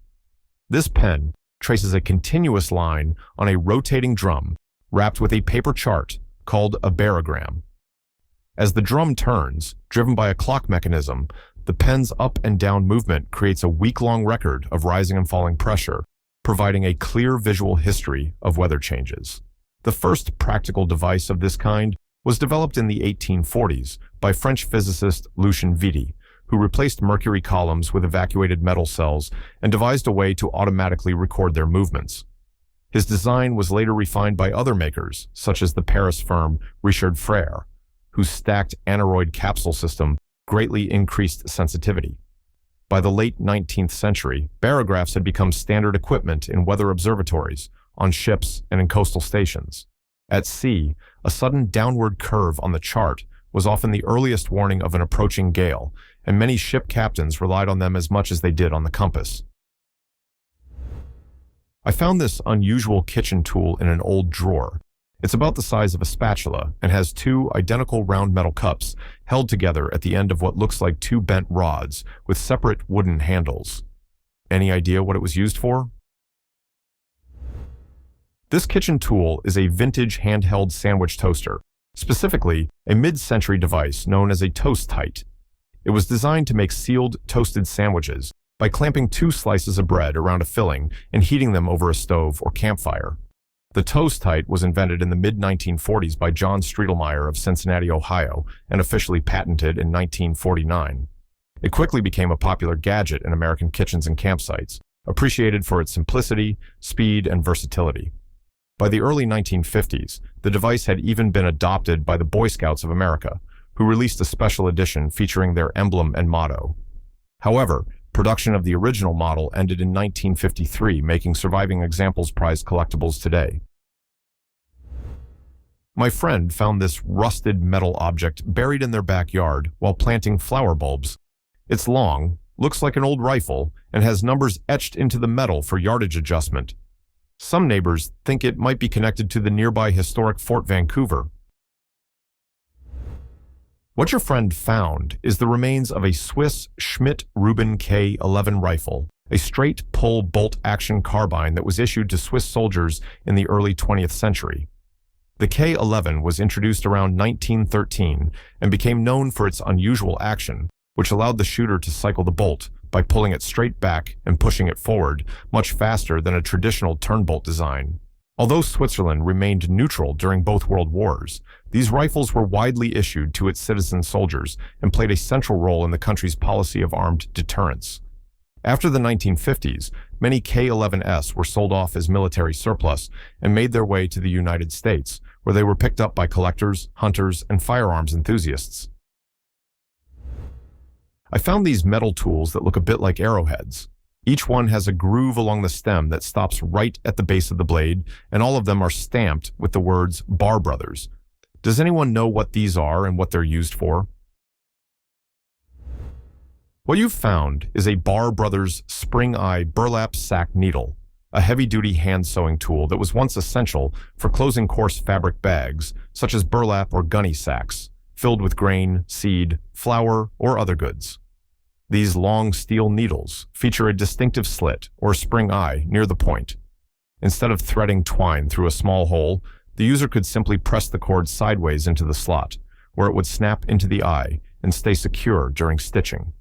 This pen traces a continuous line on a rotating drum wrapped with a paper chart called a barogram. As the drum turns, driven by a clock mechanism, the pen's up and down movement creates a week-long record of rising and falling pressure, providing a clear visual history of weather changes. The first practical device of this kind was developed in the 1840s by French physicist Lucien Vitti, who replaced mercury columns with evacuated metal cells and devised a way to automatically record their movements. His design was later refined by other makers, such as the Paris firm Richard Frere, whose stacked aneroid capsule system greatly increased sensitivity. By the late 19th century, barographs had become standard equipment in weather observatories, on ships, and in coastal stations. At sea, a sudden downward curve on the chart was often the earliest warning of an approaching gale, and many ship captains relied on them as much as they did on the compass. I found this unusual kitchen tool in an old drawer. It's about the size of a spatula and has 2 identical round metal cups held together at the end of what looks like 2 bent rods with separate wooden handles. Any idea what it was used for? This kitchen tool is a vintage handheld sandwich toaster, specifically a mid-century device known as a toast tight. It was designed to make sealed toasted sandwiches by clamping 2 slices of bread around a filling and heating them over a stove or campfire. The toast tight was invented in the mid-1940s by John Striedelmeyer of Cincinnati, Ohio, and officially patented in 1949. It quickly became a popular gadget in American kitchens and campsites, appreciated for its simplicity, speed, and versatility. By the early 1950s, the device had even been adopted by the Boy Scouts of America, who released a special edition featuring their emblem and motto. However, production of the original model ended in 1953, making surviving examples prized collectibles today. My friend found this rusted metal object buried in their backyard while planting flower bulbs. It's long, looks like an old rifle, and has numbers etched into the metal for yardage adjustment. Some neighbors think it might be connected to the nearby historic Fort Vancouver. What your friend found is the remains of a Swiss Schmidt-Rubin K11 rifle, a straight-pull bolt-action carbine that was issued to Swiss soldiers in the early 20th century. The K11 was introduced around 1913 and became known for its unusual action, which allowed the shooter to cycle the bolt by pulling it straight back and pushing it forward much faster than a traditional turnbolt design. Although Switzerland remained neutral during both world wars, these rifles were widely issued to its citizen soldiers and played a central role in the country's policy of armed deterrence. After the 1950s, many K11s were sold off as military surplus and made their way to the United States, where they were picked up by collectors, hunters, and firearms enthusiasts. I found these metal tools that look a bit like arrowheads. Each one has a groove along the stem that stops right at the base of the blade, and all of them are stamped with the words Bar Brothers. Does anyone know what these are and what they're used for? What you've found is a Bar Brothers spring-eye burlap sack needle, a heavy-duty hand-sewing tool that was once essential for closing coarse fabric bags, such as burlap or gunny sacks, filled with grain, seed, flour, or other goods. These long steel needles feature a distinctive slit or spring eye near the point. Instead of threading twine through a small hole, the user could simply press the cord sideways into the slot, where it would snap into the eye and stay secure during stitching.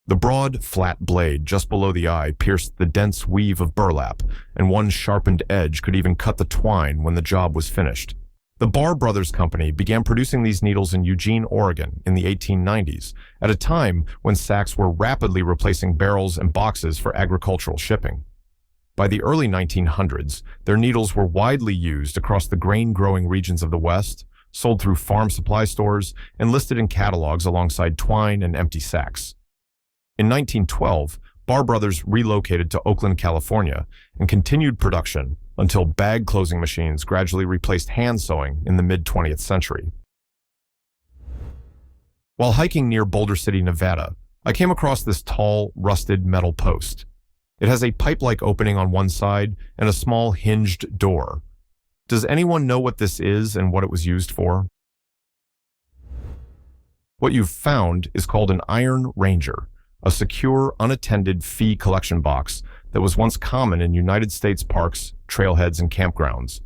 The broad, flat blade just below the eye pierced the dense weave of burlap, and one sharpened edge could even cut the twine when the job was finished. The Bar Brothers Company began producing these needles in Eugene, Oregon in the 1890s, at a time when sacks were rapidly replacing barrels and boxes for agricultural shipping. By the early 1900s, their needles were widely used across the grain-growing regions of the West, sold through farm supply stores, and listed in catalogs alongside twine and empty sacks. In 1912, Bar Brothers relocated to Oakland, California, and continued production until bag closing machines gradually replaced hand sewing in the mid-20th century. While hiking near Boulder City, Nevada, I came across this tall, rusted metal post. It has a pipe-like opening on one side and a small hinged door. Does anyone know what this is and what it was used for? What you've found is called an Iron Ranger, a secure, unattended fee collection box that was once common in United States parks, trailheads, and campgrounds.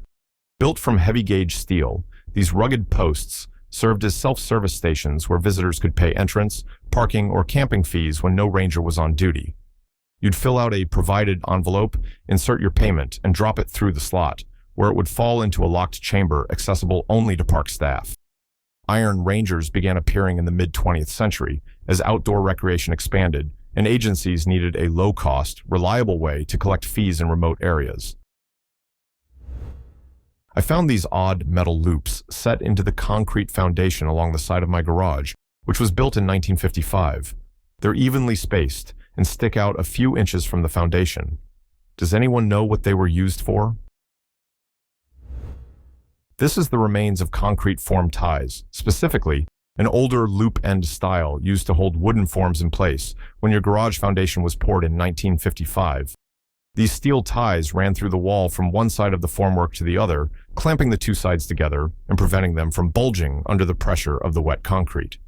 Built from heavy-gauge steel, these rugged posts served as self-service stations where visitors could pay entrance, parking, or camping fees when no ranger was on duty. You'd fill out a provided envelope, insert your payment, and drop it through the slot, where it would fall into a locked chamber accessible only to park staff. Iron Rangers began appearing in the mid-20th century as outdoor recreation expanded and agencies needed a low-cost, reliable way to collect fees in remote areas. I found these odd metal loops set into the concrete foundation along the side of my garage, which was built in 1955. They're evenly spaced and stick out a few inches from the foundation. Does anyone know what they were used for? This is the remains of concrete form ties, specifically an older loop-end style used to hold wooden forms in place when your garage foundation was poured in 1955. These steel ties ran through the wall from one side of the formwork to the other, clamping the two sides together and preventing them from bulging under the pressure of the wet concrete.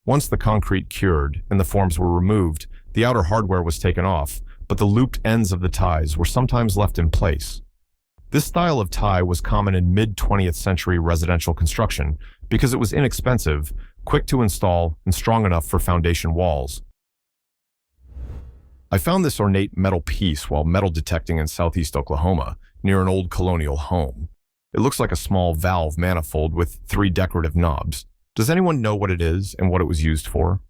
Once the concrete cured and the forms were removed, the outer hardware was taken off, but the looped ends of the ties were sometimes left in place. This style of tie was common in mid-20th century residential construction because it was inexpensive, quick to install, and strong enough for foundation walls. I found this ornate metal piece while metal detecting in southeast Oklahoma, near an old colonial home. It looks like a small valve manifold with 3 decorative knobs. Does anyone know what it is and what it was used for?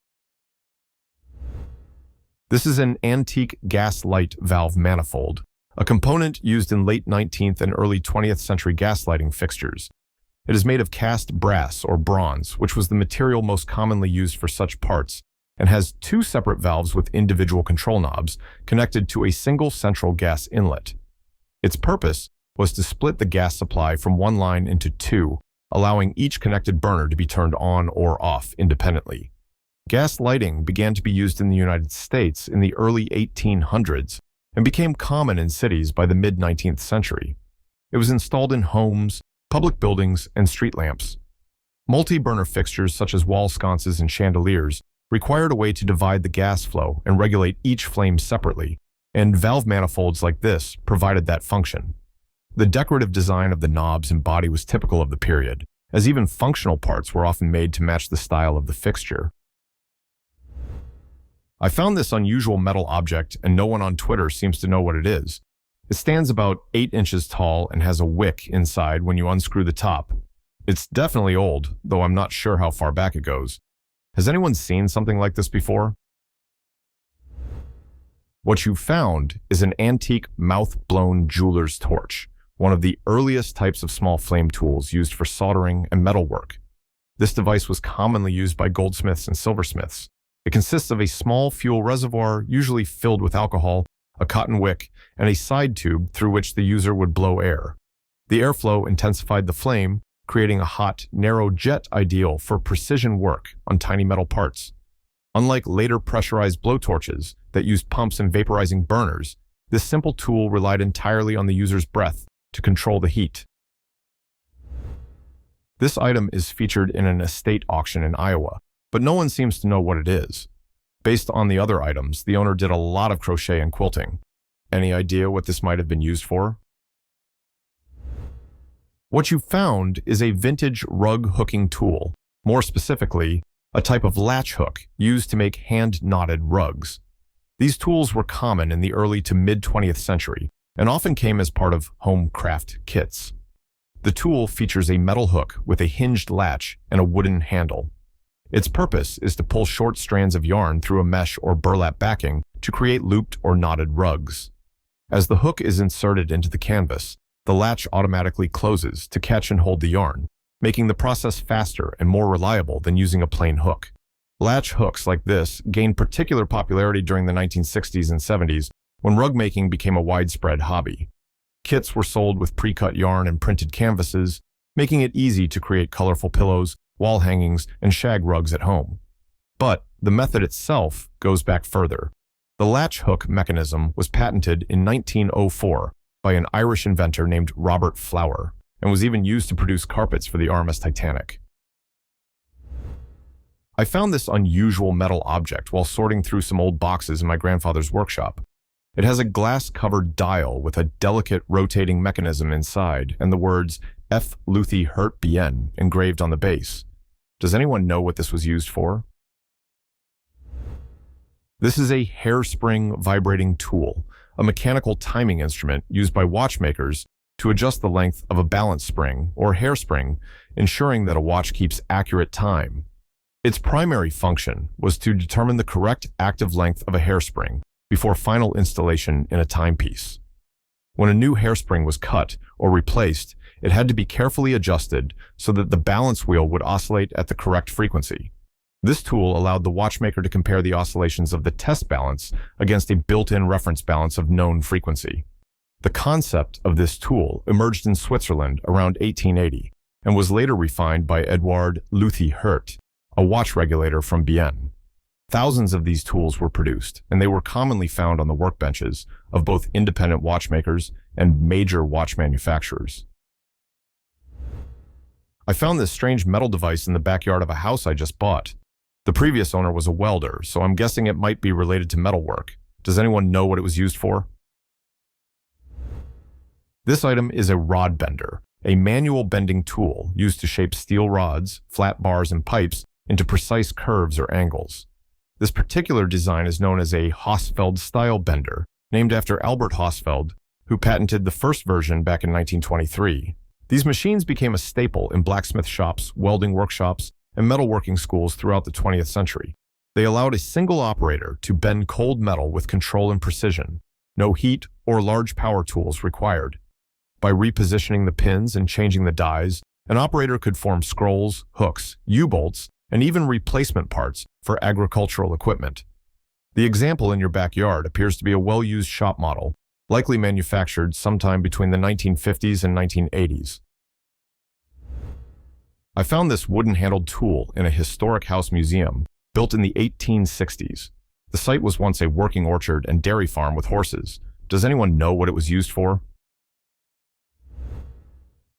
This is an antique gas light valve manifold, a component used in late 19th and early 20th century gas lighting fixtures. It is made of cast brass or bronze, which was the material most commonly used for such parts, and has 2 separate valves with individual control knobs connected to a single central gas inlet. Its purpose was to split the gas supply from one line into 2, allowing each connected burner to be turned on or off independently. Gas lighting began to be used in the United States in the early 1800s and became common in cities by the mid-19th century. It was installed in homes, public buildings, and street lamps. Multi-burner fixtures such as wall sconces and chandeliers required a way to divide the gas flow and regulate each flame separately, and valve manifolds like this provided that function. The decorative design of the knobs and body was typical of the period, as even functional parts were often made to match the style of the fixture. I found this unusual metal object, and no one on Twitter seems to know what it is. It stands about 8 inches tall and has a wick inside when you unscrew the top. It's definitely old, though I'm not sure how far back it goes. Has anyone seen something like this before? What you found is an antique mouth-blown jeweler's torch, one of the earliest types of small flame tools used for soldering and metalwork. This device was commonly used by goldsmiths and silversmiths. It consists of a small fuel reservoir, usually filled with alcohol, a cotton wick, and a side tube through which the user would blow air. The airflow intensified the flame, creating a hot, narrow jet ideal for precision work on tiny metal parts. Unlike later pressurized blowtorches that used pumps and vaporizing burners, this simple tool relied entirely on the user's breath to control the heat. This item is featured in an estate auction in Iowa, but no one seems to know what it is. Based on the other items, the owner did a lot of crochet and quilting. Any idea what this might have been used for? What you found is a vintage rug hooking tool, more specifically, a type of latch hook used to make hand-knotted rugs. These tools were common in the early to mid-20th century and often came as part of home craft kits. The tool features a metal hook with a hinged latch and a wooden handle. Its purpose is to pull short strands of yarn through a mesh or burlap backing to create looped or knotted rugs. As the hook is inserted into the canvas, the latch automatically closes to catch and hold the yarn, making the process faster and more reliable than using a plain hook. Latch hooks like this gained particular popularity during the 1960s and 70s when rug making became a widespread hobby. Kits were sold with pre-cut yarn and printed canvases, making it easy to create colorful pillows, wall hangings, and shag rugs at home. But the method itself goes back further. The latch hook mechanism was patented in 1904 by an Irish inventor named Robert Flower, and was even used to produce carpets for the RMS Titanic. I found this unusual metal object while sorting through some old boxes in my grandfather's workshop. It has a glass-covered dial with a delicate rotating mechanism inside and the words F. Luthi Hurt Bien engraved on the base. Does anyone know what this was used for? This is a hairspring vibrating tool, a mechanical timing instrument used by watchmakers to adjust the length of a balance spring or hairspring, ensuring that a watch keeps accurate time. Its primary function was to determine the correct active length of a hairspring before final installation in a timepiece. When a new hairspring was cut or replaced, it had to be carefully adjusted so that the balance wheel would oscillate at the correct frequency. This tool allowed the watchmaker to compare the oscillations of the test balance against a built-in reference balance of known frequency. The concept of this tool emerged in Switzerland around 1880 and was later refined by Eduard Luthi Hurt, a watch regulator from Bienne. Thousands of these tools were produced, and they were commonly found on the workbenches of both independent watchmakers and major watch manufacturers. I found this strange metal device in the backyard of a house I just bought. The previous owner was a welder, so I'm guessing it might be related to metalwork. Does anyone know what it was used for? This item is a rod bender, a manual bending tool used to shape steel rods, flat bars, and pipes into precise curves or angles. This particular design is known as a Hausfeld-style bender, named after Albert Hausfeld, who patented the first version back in 1923. These machines became a staple in blacksmith shops, welding workshops, and metalworking schools throughout the 20th century. They allowed a single operator to bend cold metal with control and precision, no heat or large power tools required. By repositioning the pins and changing the dies, an operator could form scrolls, hooks, U-bolts, and even replacement parts for agricultural equipment. The example in your backyard appears to be a well-used shop model, likely manufactured sometime between the 1950s and 1980s. I found this wooden-handled tool in a historic house museum built in the 1860s. The site was once a working orchard and dairy farm with horses. Does anyone know what it was used for?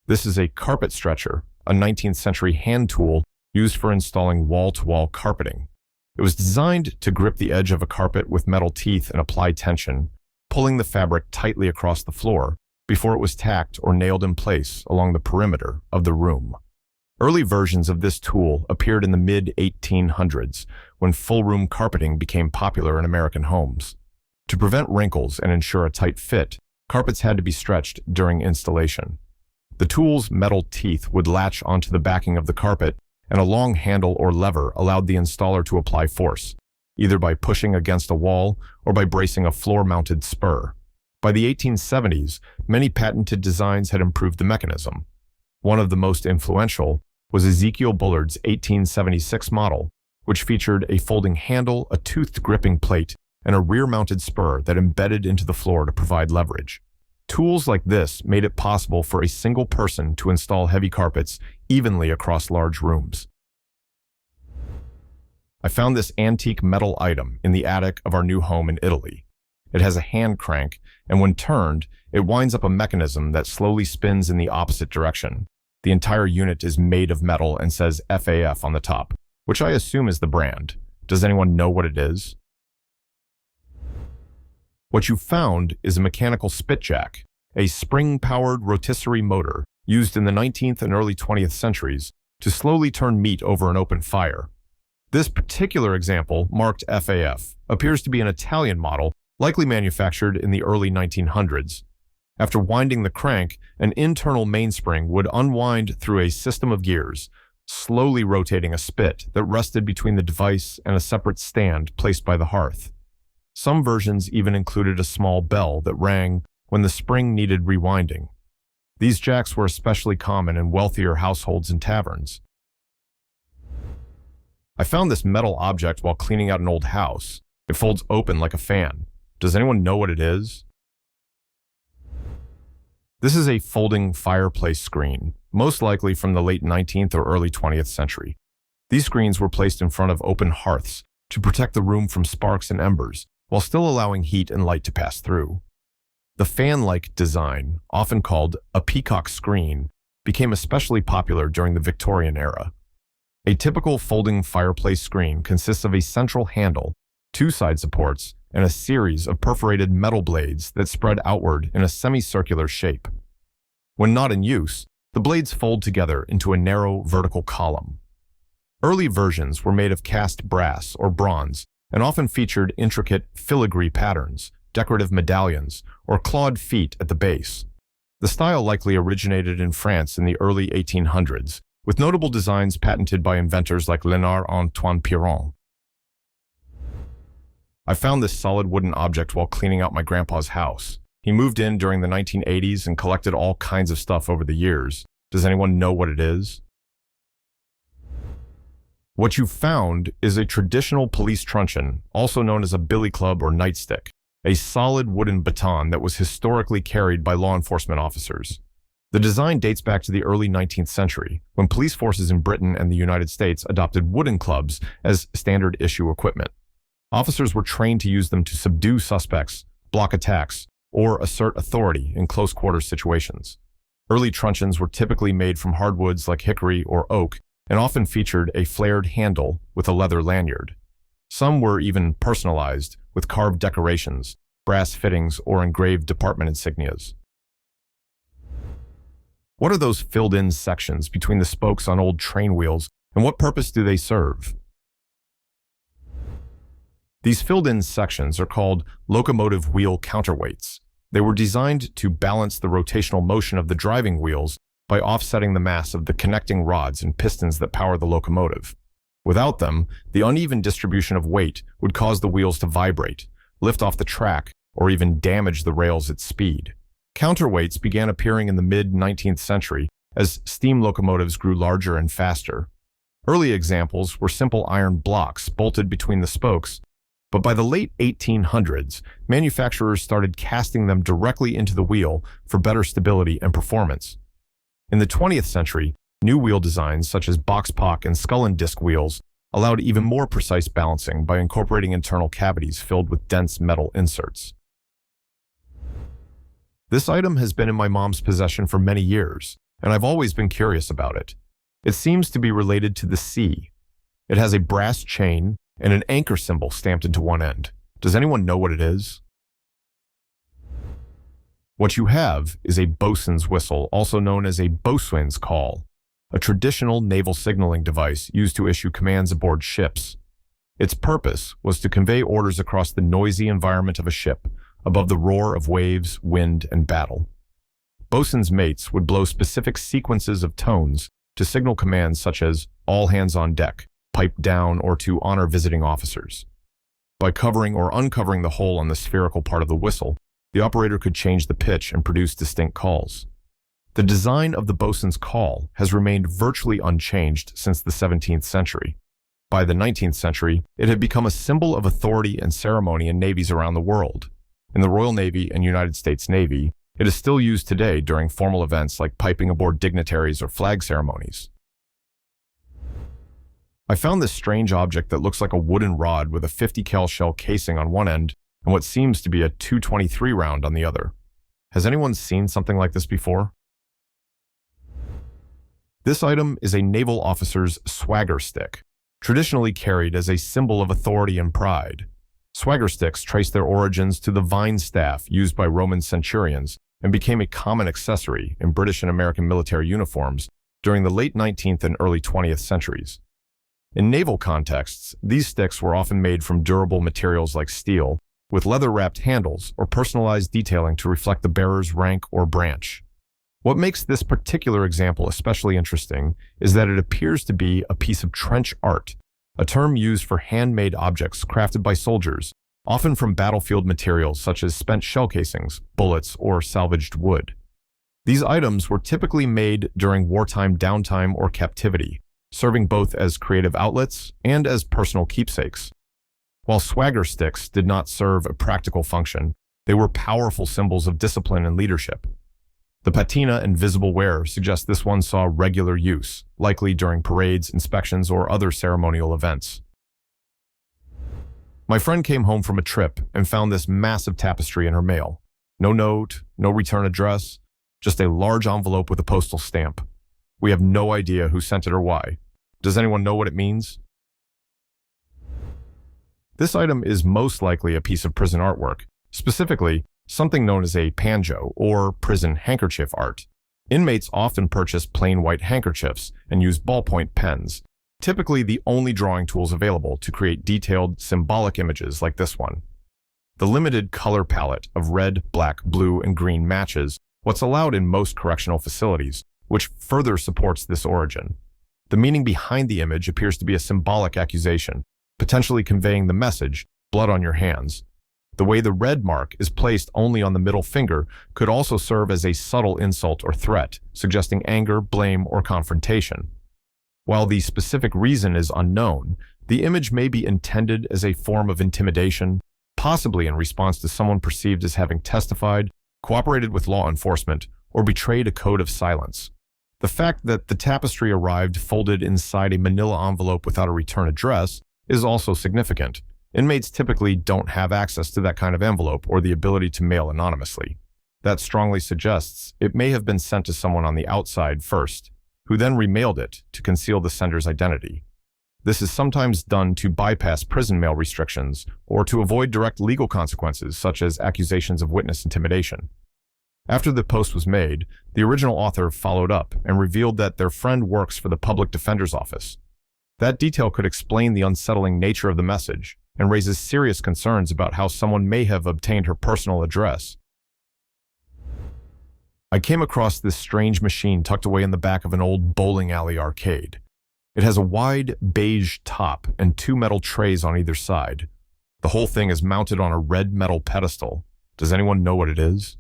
This is a carpet stretcher, a 19th century hand tool used for installing wall-to-wall carpeting. It was designed to grip the edge of a carpet with metal teeth and apply tension, pulling the fabric tightly across the floor before it was tacked or nailed in place along the perimeter of the room. Early versions of this tool appeared in the mid-1800s when full-room carpeting became popular in American homes. To prevent wrinkles and ensure a tight fit, carpets had to be stretched during installation. The tool's metal teeth would latch onto the backing of the carpet, and a long handle or lever allowed the installer to apply force, either by pushing against a wall or by bracing a floor-mounted spur. By the 1870s, many patented designs had improved the mechanism. One of the most influential was Ezekiel Bullard's 1876 model, which featured a folding handle, a toothed gripping plate, and a rear-mounted spur that embedded into the floor to provide leverage. Tools like this made it possible for a single person to install heavy carpets evenly across large rooms. I found this antique metal item in the attic of our new home in Italy. It has a hand crank, and when turned, it winds up a mechanism that slowly spins in the opposite direction. The entire unit is made of metal and says FAF on the top, which I assume is the brand. Does anyone know what it is? What you found is a mechanical spitjack, a spring-powered rotisserie motor used in the 19th and early 20th centuries to slowly turn meat over an open fire. This particular example, marked FAF, appears to be an Italian model, likely manufactured in the early 1900s. After winding the crank, an internal mainspring would unwind through a system of gears, slowly rotating a spit that rested between the device and a separate stand placed by the hearth. Some versions even included a small bell that rang when the spring needed rewinding. These jacks were especially common in wealthier households and taverns. I found this metal object while cleaning out an old house. It folds open like a fan. Does anyone know what it is? This is a folding fireplace screen, most likely from the late 19th or early 20th century. These screens were placed in front of open hearths to protect the room from sparks and embers, while still allowing heat and light to pass through. The fan-like design, often called a peacock screen, became especially popular during the Victorian era. A typical folding fireplace screen consists of a central handle, two side supports, and a series of perforated metal blades that spread outward in a semicircular shape. When not in use, the blades fold together into a narrow vertical column. Early versions were made of cast brass or bronze and often featured intricate filigree patterns, decorative medallions, or clawed feet at the base. The style likely originated in France in the early 1800s, with notable designs patented by inventors like Léonard-Antoine Piron. I found this solid wooden object while cleaning out my grandpa's house. He moved in during the 1980s and collected all kinds of stuff over the years. Does anyone know what it is? What you found is a traditional police truncheon, also known as a billy club or nightstick, a solid wooden baton that was historically carried by law enforcement officers. The design dates back to the early 19th century, when police forces in Britain and the United States adopted wooden clubs as standard issue equipment. Officers were trained to use them to subdue suspects, block attacks, or assert authority in close-quarters situations. Early truncheons were typically made from hardwoods like hickory or oak, and often featured a flared handle with a leather lanyard. Some were even personalized with carved decorations, brass fittings, or engraved department insignias. What are those filled-in sections between the spokes on old train wheels, and what purpose do they serve? These filled-in sections are called locomotive wheel counterweights. They were designed to balance the rotational motion of the driving wheels by offsetting the mass of the connecting rods and pistons that power the locomotive. Without them, the uneven distribution of weight would cause the wheels to vibrate, lift off the track, or even damage the rails at speed. Counterweights began appearing in the mid-19th century as steam locomotives grew larger and faster. Early examples were simple iron blocks bolted between the spokes, but by the late 1800s, manufacturers started casting them directly into the wheel for better stability and performance. In the 20th century, new wheel designs such as box-pock and skull and disc wheels allowed even more precise balancing by incorporating internal cavities filled with dense metal inserts. This item has been in my mom's possession for many years, and I've always been curious about it. It seems to be related to the sea. It has a brass chain and an anchor symbol stamped into one end. Does anyone know what it is? What you have is a bosun's whistle, also known as a boatswain's call, a traditional naval signaling device used to issue commands aboard ships. Its purpose was to convey orders across the noisy environment of a ship, above the roar of waves, wind, and battle. Bosun's mates would blow specific sequences of tones to signal commands such as all hands on deck, pipe down, or to honor visiting officers. By covering or uncovering the hole on the spherical part of the whistle, the operator could change the pitch and produce distinct calls. The design of the bosun's call has remained virtually unchanged since the 17th century. By the 19th century, it had become a symbol of authority and ceremony in navies around the world. In the Royal Navy and United States Navy, it is still used today during formal events like piping aboard dignitaries or flag ceremonies. I found this strange object that looks like a wooden rod with a 50 cal shell casing on one end and what seems to be a .223 round on the other. Has anyone seen something like this before? This item is a naval officer's swagger stick, traditionally carried as a symbol of authority and pride. Swagger sticks trace their origins to the vine staff used by Roman centurions and became a common accessory in British and American military uniforms during the late 19th and early 20th centuries. In naval contexts, these sticks were often made from durable materials like steel, with leather-wrapped handles or personalized detailing to reflect the bearer's rank or branch. What makes this particular example especially interesting is that it appears to be a piece of trench art, a term used for handmade objects crafted by soldiers, often from battlefield materials such as spent shell casings, bullets, or salvaged wood. These items were typically made during wartime downtime or captivity, serving both as creative outlets and as personal keepsakes. While swagger sticks did not serve a practical function, they were powerful symbols of discipline and leadership. The patina and visible wear suggest this one saw regular use, likely during parades, inspections, or other ceremonial events. My friend came home from a trip and found this massive tapestry in her mail. No note, no return address, just a large envelope with a postal stamp. We have no idea who sent it or why. Does anyone know what it means? This item is most likely a piece of prison artwork, specifically something known as a banjo or prison handkerchief art. Inmates often purchase plain white handkerchiefs and use ballpoint pens, typically the only drawing tools available to create detailed, symbolic images like this one. The limited color palette of red, black, blue, and green matches what's allowed in most correctional facilities, which further supports this origin. The meaning behind the image appears to be a symbolic accusation, potentially conveying the message, blood on your hands. The way the red mark is placed only on the middle finger could also serve as a subtle insult or threat, suggesting anger, blame, or confrontation. While the specific reason is unknown, the image may be intended as a form of intimidation, possibly in response to someone perceived as having testified, cooperated with law enforcement, or betrayed a code of silence. The fact that the tapestry arrived folded inside a manila envelope without a return address is also significant. Inmates typically don't have access to that kind of envelope or the ability to mail anonymously. That strongly suggests it may have been sent to someone on the outside first, who then remailed it to conceal the sender's identity. This is sometimes done to bypass prison mail restrictions or to avoid direct legal consequences such as accusations of witness intimidation. After the post was made, the original author followed up and revealed that their friend works for the Public Defender's Office. That detail could explain the unsettling nature of the message and raises serious concerns about how someone may have obtained her personal address. I came across this strange machine tucked away in the back of an old bowling alley arcade. It has a wide beige top and two metal trays on either side. The whole thing is mounted on a red metal pedestal. Does anyone know what it is?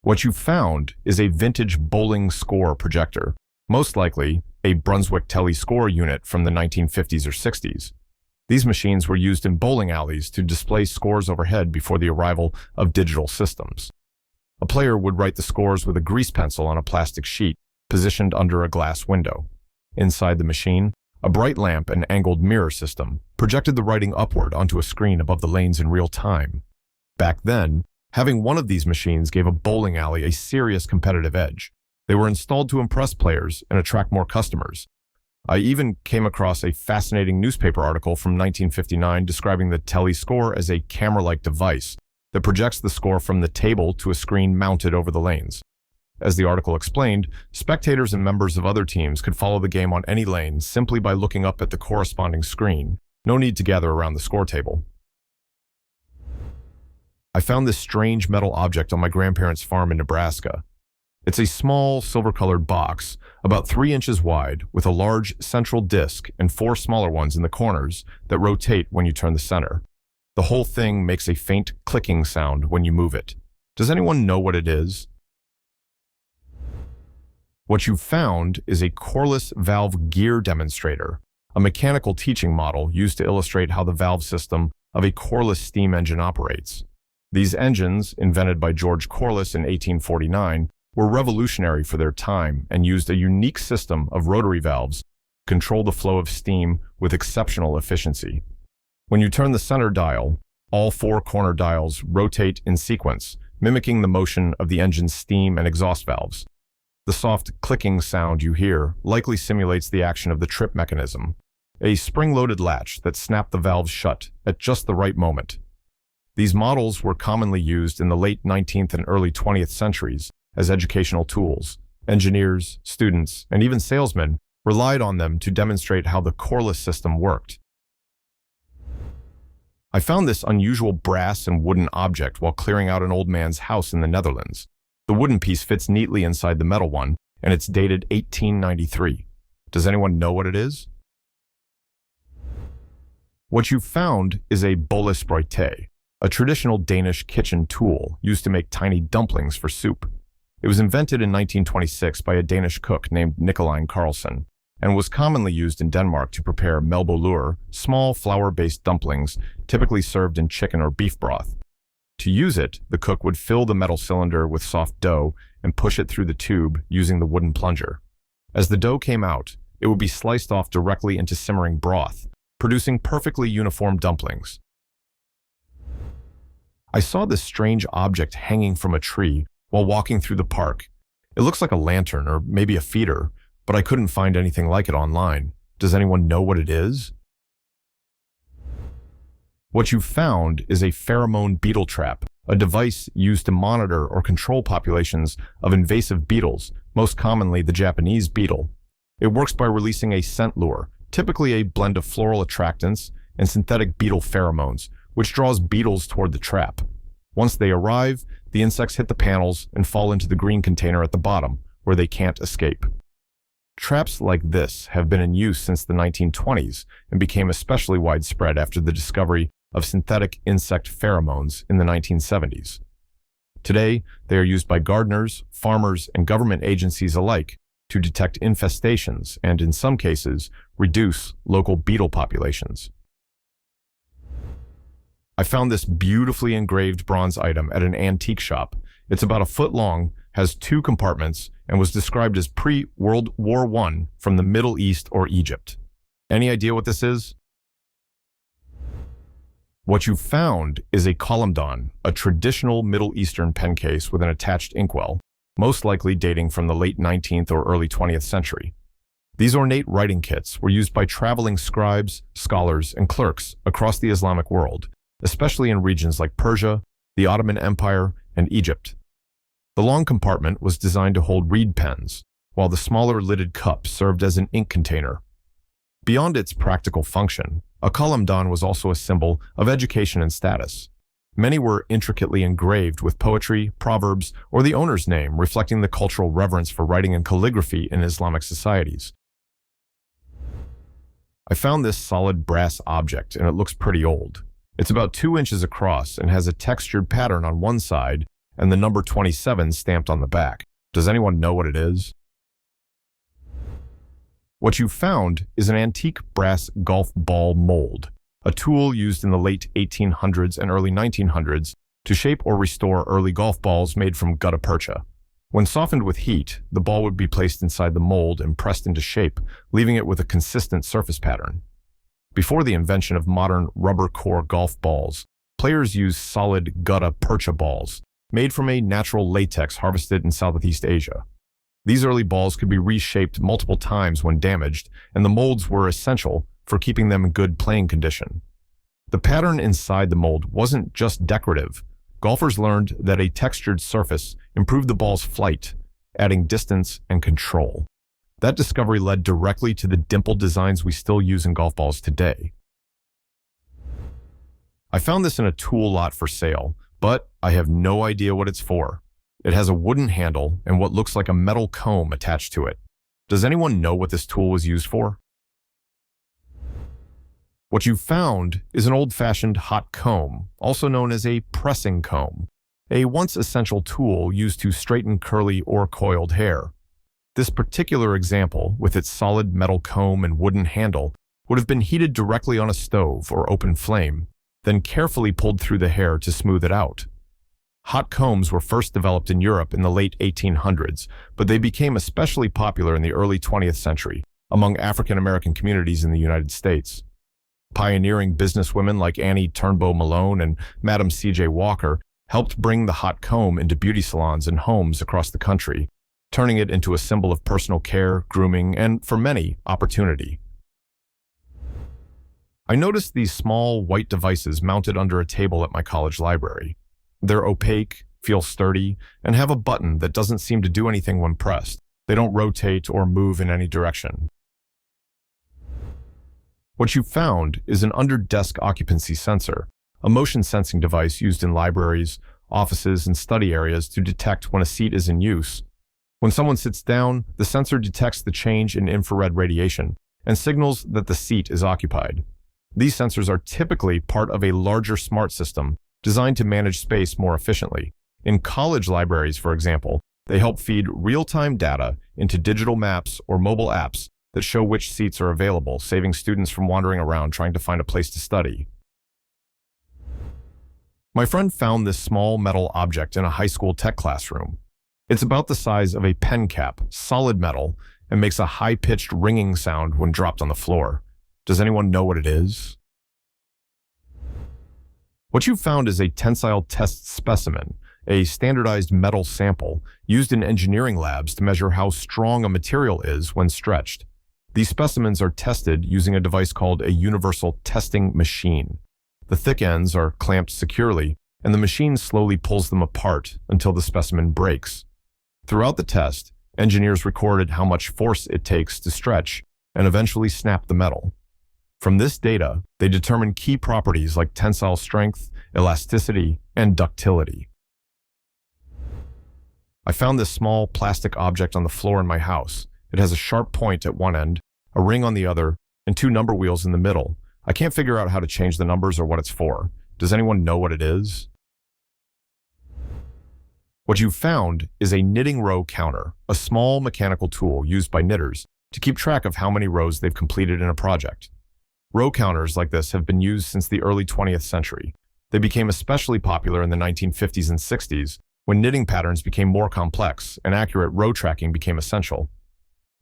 What you found is a vintage bowling score projector, most likely a Brunswick Telly score unit from the 1950s or 60s. These machines were used in bowling alleys to display scores overhead before the arrival of digital systems. A player would write the scores with a grease pencil on a plastic sheet positioned under a glass window. Inside the machine, a bright lamp and angled mirror system projected the writing upward onto a screen above the lanes in real time. Back then, having one of these machines gave a bowling alley a serious competitive edge. They were installed to impress players and attract more customers. I even came across a fascinating newspaper article from 1959 describing the telly score as a camera-like device that projects the score from the table to a screen mounted over the lanes. As the article explained, spectators and members of other teams could follow the game on any lane simply by looking up at the corresponding screen. No need to gather around the score table. I found this strange metal object on my grandparents' farm in Nebraska. It's a small, silver-colored box, about 3 inches wide, with a large central disc and 4 smaller ones in the corners that rotate when you turn the center. The whole thing makes a faint clicking sound when you move it. Does anyone know what it is? What you found is a coreless valve gear demonstrator, a mechanical teaching model used to illustrate how the valve system of a coreless steam engine operates. These engines, invented by George Corliss in 1849, were revolutionary for their time and used a unique system of rotary valves to control the flow of steam with exceptional efficiency. When you turn the center dial, all 4 corner dials rotate in sequence, mimicking the motion of the engine's steam and exhaust valves. The soft clicking sound you hear likely simulates the action of the trip mechanism, a spring-loaded latch that snapped the valves shut at just the right moment. These models were commonly used in the late 19th and early 20th centuries as educational tools. Engineers, students, and even salesmen relied on them to demonstrate how the coreless system worked. I found this unusual brass and wooden object while clearing out an old man's house in the Netherlands. The wooden piece fits neatly inside the metal one, and it's dated 1893. Does anyone know what it is? What you found is a bollesprøjte, a traditional Danish kitchen tool used to make tiny dumplings for soup. It was invented in 1926 by a Danish cook named Nicolai Carlsen, and was commonly used in Denmark to prepare melbollur, small flour-based dumplings typically served in chicken or beef broth. To use it, the cook would fill the metal cylinder with soft dough and push it through the tube using the wooden plunger. As the dough came out, it would be sliced off directly into simmering broth, producing perfectly uniform dumplings. I saw this strange object hanging from a tree while walking through the park. It looks like a lantern or maybe a feeder, but I couldn't find anything like it online. Does anyone know what it is? What you found is a pheromone beetle trap, a device used to monitor or control populations of invasive beetles, most commonly the Japanese beetle. It works by releasing a scent lure, typically a blend of floral attractants and synthetic beetle pheromones, which draws beetles toward the trap. Once they arrive, the insects hit the panels and fall into the green container at the bottom, where they can't escape. Traps like this have been in use since the 1920s and became especially widespread after the discovery of synthetic insect pheromones in the 1970s. Today, they are used by gardeners, farmers, and government agencies alike to detect infestations and, in some cases, reduce local beetle populations. I found this beautifully engraved bronze item at an antique shop. It's about 1 foot long, has 2 compartments, and was described as pre-World War I from the Middle East or Egypt. Any idea what this is? What you found is a kalemdon, a traditional Middle Eastern pen case with an attached inkwell, most likely dating from the late 19th or early 20th century. These ornate writing kits were used by traveling scribes, scholars, and clerks across the Islamic world, especially in regions like Persia, the Ottoman Empire, and Egypt. The long compartment was designed to hold reed pens, while the smaller lidded cup served as an ink container. Beyond its practical function, a kalemdon was also a symbol of education and status. Many were intricately engraved with poetry, proverbs, or the owner's name, reflecting the cultural reverence for writing and calligraphy in Islamic societies. I found this solid brass object, and it looks pretty old. It's about 2 inches across and has a textured pattern on one side and the number 27 stamped on the back. Does anyone know what it is? What you found is an antique brass golf ball mold, a tool used in the late 1800s and early 1900s to shape or restore early golf balls made from gutta percha. When softened with heat, the ball would be placed inside the mold and pressed into shape, leaving it with a consistent surface pattern. Before the invention of modern rubber core golf balls, players used solid gutta percha balls, made from a natural latex harvested in Southeast Asia. These early balls could be reshaped multiple times when damaged, and the molds were essential for keeping them in good playing condition. The pattern inside the mold wasn't just decorative. Golfers learned that a textured surface improved the ball's flight, adding distance and control. That discovery led directly to the dimpled designs we still use in golf balls today. I found this in a tool lot for sale, but I have no idea what it's for. It has a wooden handle and what looks like a metal comb attached to it. Does anyone know what this tool was used for? What you found is an old-fashioned hot comb, also known as a pressing comb, a once essential tool used to straighten curly or coiled hair. This particular example, with its solid metal comb and wooden handle, would have been heated directly on a stove or open flame, then carefully pulled through the hair to smooth it out. Hot combs were first developed in Europe in the late 1800s, but they became especially popular in the early 20th century among African American communities in the United States. Pioneering businesswomen like Annie Turnbow Malone and Madam C.J. Walker helped bring the hot comb into beauty salons and homes across the country, turning it into a symbol of personal care, grooming, and, for many, opportunity. I noticed these small, white devices mounted under a table at my college library. They're opaque, feel sturdy, and have a button that doesn't seem to do anything when pressed. They don't rotate or move in any direction. What you found is an under-desk occupancy sensor, a motion-sensing device used in libraries, offices, and study areas to detect when a seat is in use. When someone sits down, the sensor detects the change in infrared radiation and signals that the seat is occupied. These sensors are typically part of a larger smart system designed to manage space more efficiently. In college libraries, for example, they help feed real-time data into digital maps or mobile apps that show which seats are available, saving students from wandering around trying to find a place to study. My friend found this small metal object in a high school tech classroom. It's about the size of a pen cap, solid metal, and makes a high-pitched ringing sound when dropped on the floor. Does anyone know what it is? What you found is a tensile test specimen, a standardized metal sample used in engineering labs to measure how strong a material is when stretched. These specimens are tested using a device called a universal testing machine. The thick ends are clamped securely, and the machine slowly pulls them apart until the specimen breaks. Throughout the test, engineers recorded how much force it takes to stretch and eventually snap the metal. From this data, they determine key properties like tensile strength, elasticity, and ductility. I found this small plastic object on the floor in my house. It has a sharp point at one end, a ring on the other, and two number wheels in the middle. I can't figure out how to change the numbers or what it's for. Does anyone know what it is? What you found is a knitting row counter, a small mechanical tool used by knitters to keep track of how many rows they've completed in a project. Row counters like this have been used since the early 20th century. They became especially popular in the 1950s and 60s when knitting patterns became more complex and accurate row tracking became essential.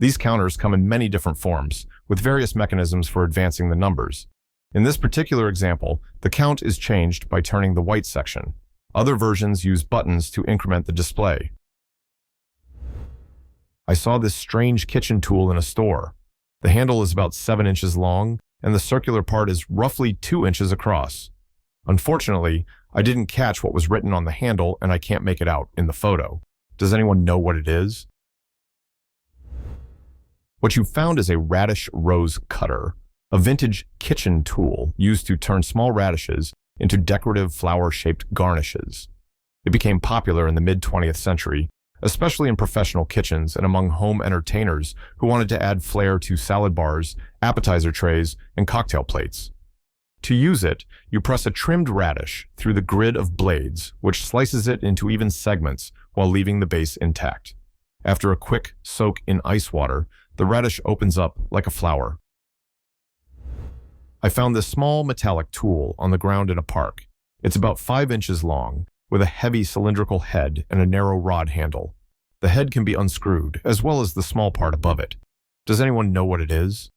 These counters come in many different forms, with various mechanisms for advancing the numbers. In this particular example, the count is changed by turning the white section. Other versions use buttons to increment the display. I saw this strange kitchen tool in a store. The handle is about 7 inches long, and the circular part is roughly 2 inches across. Unfortunately, I didn't catch what was written on the handle, and I can't make it out in the photo. Does anyone know what it is? What you found is a radish rose cutter, a vintage kitchen tool used to turn small radishes into decorative flower-shaped garnishes. It became popular in the mid-20th century, especially in professional kitchens and among home entertainers who wanted to add flair to salad bars, appetizer trays, and cocktail plates. To use it, you press a trimmed radish through the grid of blades, which slices it into even segments while leaving the base intact. After a quick soak in ice water, the radish opens up like a flower. I found this small metallic tool on the ground in a park. It's about 5 inches long, with a heavy cylindrical head and a narrow rod handle. The head can be unscrewed, as well as the small part above it. Does anyone know what it is?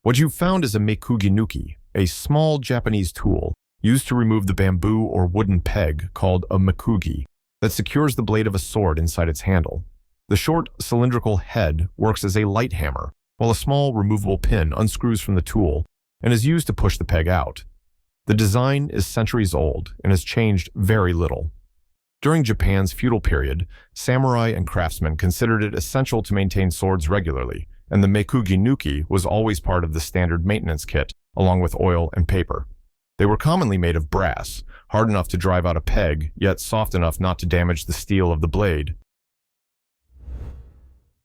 What you've found is a mekugi-nuki, a small Japanese tool used to remove the bamboo or wooden peg called a mekugi that secures the blade of a sword inside its handle. The short, cylindrical head works as a light hammer, while a small, removable pin unscrews from the tool and is used to push the peg out. The design is centuries old and has changed very little. During Japan's feudal period, samurai and craftsmen considered it essential to maintain swords regularly, and the mekugi-nuki was always part of the standard maintenance kit, along with oil and paper. They were commonly made of brass, hard enough to drive out a peg, yet soft enough not to damage the steel of the blade.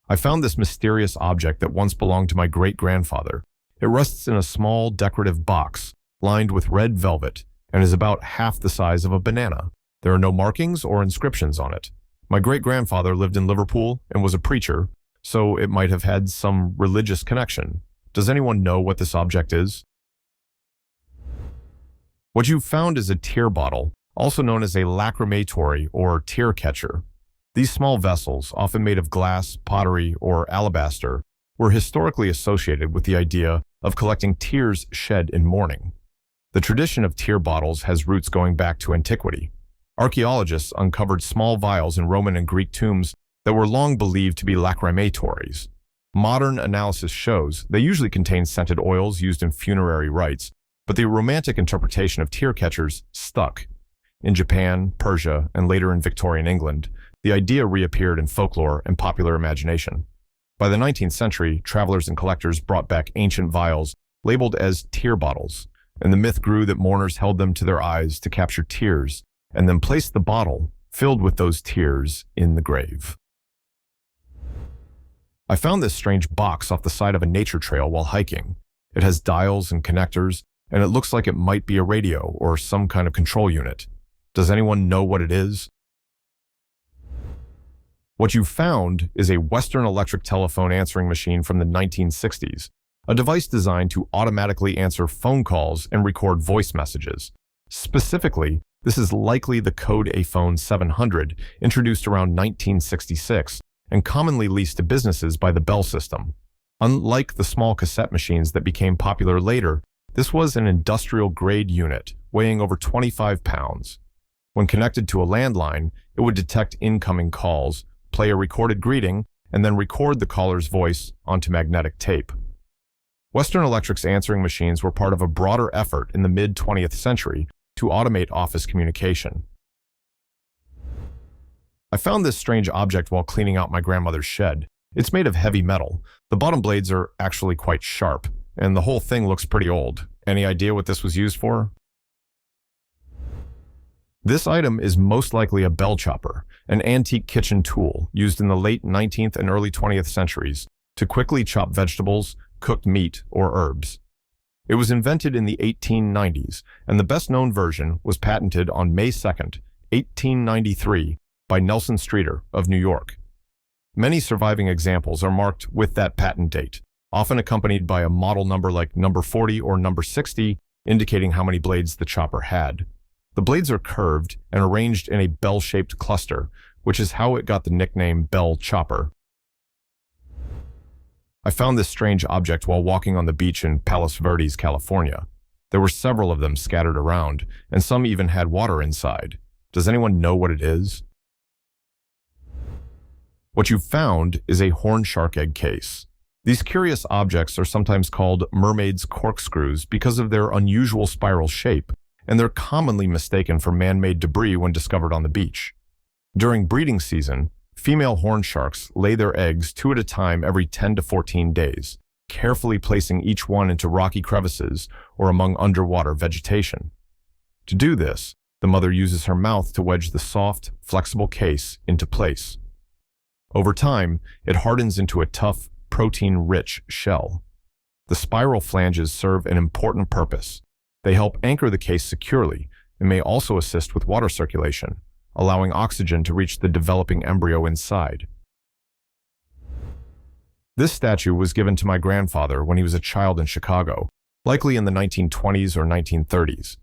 I found this mysterious object that once belonged to my great-grandfather. It rests in a small, decorative box, lined with red velvet, and is about half the size of a banana. There are no markings or inscriptions on it. My great-grandfather lived in Liverpool and was a preacher, so it might have had some religious connection. Does anyone know what this object is? What you've found is a tear bottle, also known as a lacrimatory or tear catcher. These small vessels, often made of glass, pottery, or alabaster, were historically associated with the idea of collecting tears shed in mourning. The tradition of tear bottles has roots going back to antiquity. Archaeologists uncovered small vials in Roman and Greek tombs that were long believed to be lacrimatories. Modern analysis shows they usually contain scented oils used in funerary rites, but the romantic interpretation of tear catchers stuck. In Japan, Persia, and later in Victorian England, the idea reappeared in folklore and popular imagination. By the 19th century, travelers and collectors brought back ancient vials labeled as tear bottles, and the myth grew that mourners held them to their eyes to capture tears, and then placed the bottle, filled with those tears, in the grave. I found this strange box off the side of a nature trail while hiking. It has dials and connectors, and it looks like it might be a radio or some kind of control unit. Does anyone know what it is? What you found is a Western electric telephone answering machine from the 1960s, a device designed to automatically answer phone calls and record voice messages. Specifically, this is likely the Code A-Phone 700, introduced around 1966 and commonly leased to businesses by the Bell system. Unlike the small cassette machines that became popular later, this was an industrial-grade unit weighing over 25 pounds. When connected to a landline, it would detect incoming calls, play a recorded greeting, and then record the caller's voice onto magnetic tape. Western Electric's answering machines were part of a broader effort in the mid-20th century to automate office communication. I found this strange object while cleaning out my grandmother's shed. It's made of heavy metal. The bottom blades are actually quite sharp, and the whole thing looks pretty old. Any idea what this was used for? This item is most likely a bell chopper, an antique kitchen tool used in the late 19th and early 20th centuries to quickly chop vegetables, cooked meat, or herbs. It was invented in the 1890s, and the best-known version was patented on May 2nd, 1893, by Nelson Streeter of New York. Many surviving examples are marked with that patent date, often accompanied by a model number like number 40 or number 60, indicating how many blades the chopper had. The blades are curved and arranged in a bell-shaped cluster, which is how it got the nickname bell chopper. I found this strange object while walking on the beach in Palos Verdes, California. There were several of them scattered around, and some even had water inside. Does anyone know what it is? What you've found is a horn shark egg case. These curious objects are sometimes called mermaids' corkscrews because of their unusual spiral shape, and they're commonly mistaken for man-made debris when discovered on the beach. During breeding season, female horn sharks lay their eggs 2 at a time every 10 to 14 days, carefully placing each one into rocky crevices or among underwater vegetation. To do this, the mother uses her mouth to wedge the soft, flexible case into place. Over time, it hardens into a tough, protein-rich shell. The spiral flanges serve an important purpose. They help anchor the case securely and may also assist with water circulation, allowing oxygen to reach the developing embryo inside. This statue was given to my grandfather when he was a child in Chicago, likely in the 1920s or 1930s.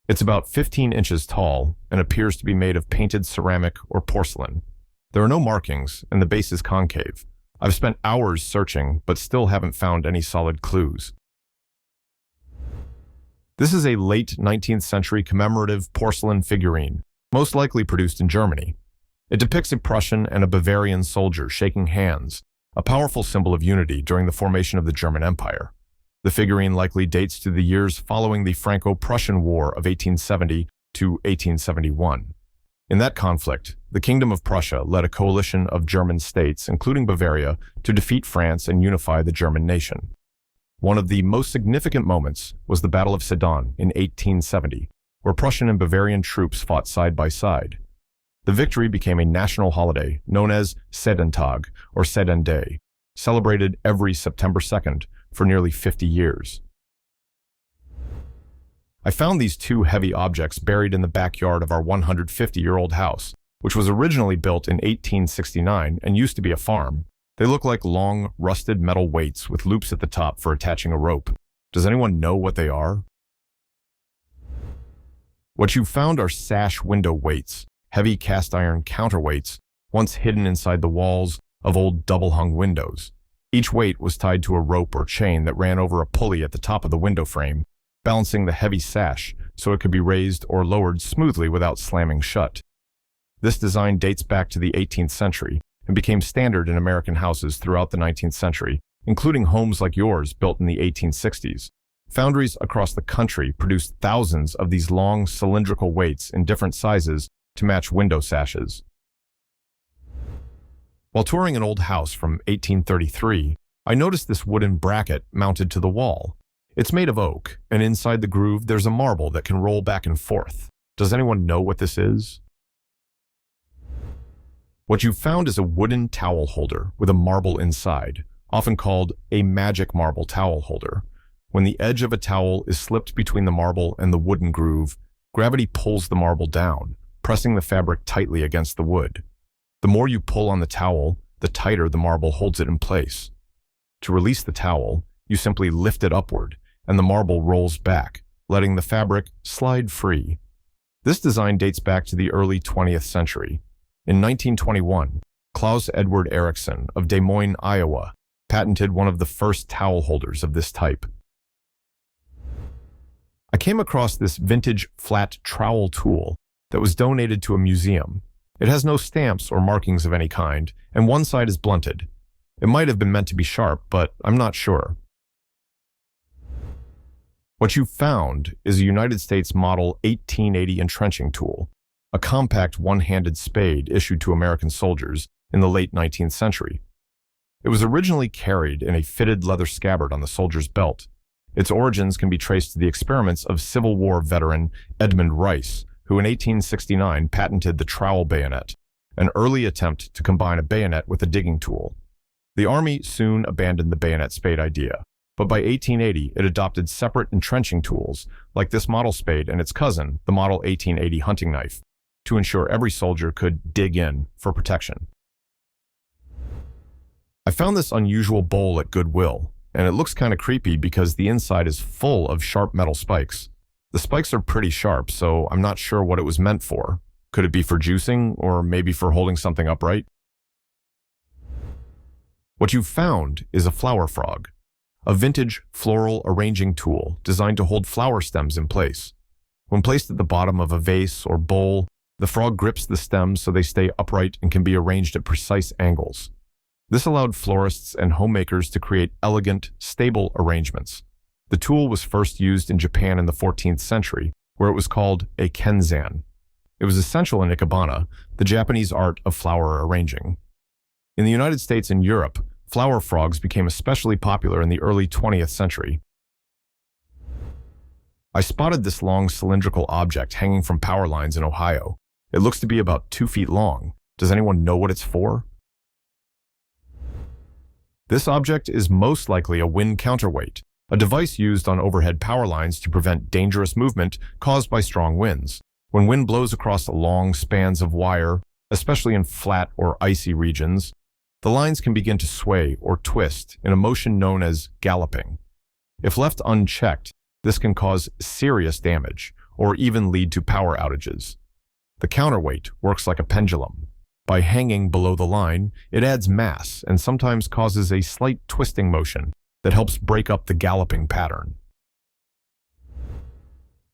It's about 15 inches tall and appears to be made of painted ceramic or porcelain. There are no markings, and the base is concave. I've spent hours searching, but still haven't found any solid clues. This is a late 19th century commemorative porcelain figurine, most likely produced in Germany. It depicts a Prussian and a Bavarian soldier shaking hands, a powerful symbol of unity during the formation of the German Empire. The figurine likely dates to the years following the Franco-Prussian War of 1870 to 1871. In that conflict, the Kingdom of Prussia led a coalition of German states, including Bavaria, to defeat France and unify the German nation. One of the most significant moments was the Battle of Sedan in 1870, where Prussian and Bavarian troops fought side by side. The victory became a national holiday known as Sedentag or Sedan Day, celebrated every September 2nd for nearly 50 years. I found these two heavy objects buried in the backyard of our 150-year-old house, which was originally built in 1869 and used to be a farm. They look like long, rusted metal weights with loops at the top for attaching a rope. Does anyone know what they are? What you found are sash window weights, heavy cast-iron counterweights, once hidden inside the walls of old double-hung windows. Each weight was tied to a rope or chain that ran over a pulley at the top of the window frame, balancing the heavy sash so it could be raised or lowered smoothly without slamming shut. This design dates back to the 18th century and became standard in American houses throughout the 19th century, including homes like yours built in the 1860s. Foundries across the country produced thousands of these long cylindrical weights in different sizes to match window sashes. While touring an old house from 1833, I noticed this wooden bracket mounted to the wall. It's made of oak, and inside the groove there's a marble that can roll back and forth. Does anyone know what this is? What you found is a wooden towel holder with a marble inside, often called a magic marble towel holder. When the edge of a towel is slipped between the marble and the wooden groove, gravity pulls the marble down, pressing the fabric tightly against the wood. The more you pull on the towel, the tighter the marble holds it in place. To release the towel, you simply lift it upward, and the marble rolls back, letting the fabric slide free. This design dates back to the early 20th century. In 1921, Claus Edward Erickson of Des Moines, Iowa, patented one of the first towel holders of this type. I came across this vintage flat trowel tool that was donated to a museum. It has no stamps or markings of any kind, and one side is blunted. It might have been meant to be sharp, but I'm not sure. What you found is a United States Model 1880 entrenching tool, a compact one-handed spade issued to American soldiers in the late 19th century. It was originally carried in a fitted leather scabbard on the soldier's belt. Its origins can be traced to the experiments of Civil War veteran Edmund Rice, who in 1869 patented the trowel bayonet, an early attempt to combine a bayonet with a digging tool. The Army soon abandoned the bayonet spade idea, but by 1880 it adopted separate entrenching tools, like this model spade and its cousin, the Model 1880 hunting knife, to ensure every soldier could dig in for protection. I found this unusual bowl at Goodwill, and it looks kind of creepy because the inside is full of sharp metal spikes. The spikes are pretty sharp, so I'm not sure what it was meant for. Could it be for juicing, or maybe for holding something upright? What you found is a flower frog, a vintage floral arranging tool designed to hold flower stems in place. When placed at the bottom of a vase or bowl, the frog grips the stems so they stay upright and can be arranged at precise angles. This allowed florists and homemakers to create elegant, stable arrangements. The tool was first used in Japan in the 14th century, where it was called a kenzan. It was essential in ikebana, the Japanese art of flower arranging. In the United States and Europe, flower frogs became especially popular in the early 20th century. I spotted this long cylindrical object hanging from power lines in Ohio. It looks to be about 2 feet long. Does anyone know what it's for? This object is most likely a wind counterweight, a device used on overhead power lines to prevent dangerous movement caused by strong winds. When wind blows across long spans of wire, especially in flat or icy regions, the lines can begin to sway or twist in a motion known as galloping. If left unchecked, this can cause serious damage, or even lead to power outages. The counterweight works like a pendulum. By hanging below the line, it adds mass and sometimes causes a slight twisting motion that helps break up the galloping pattern.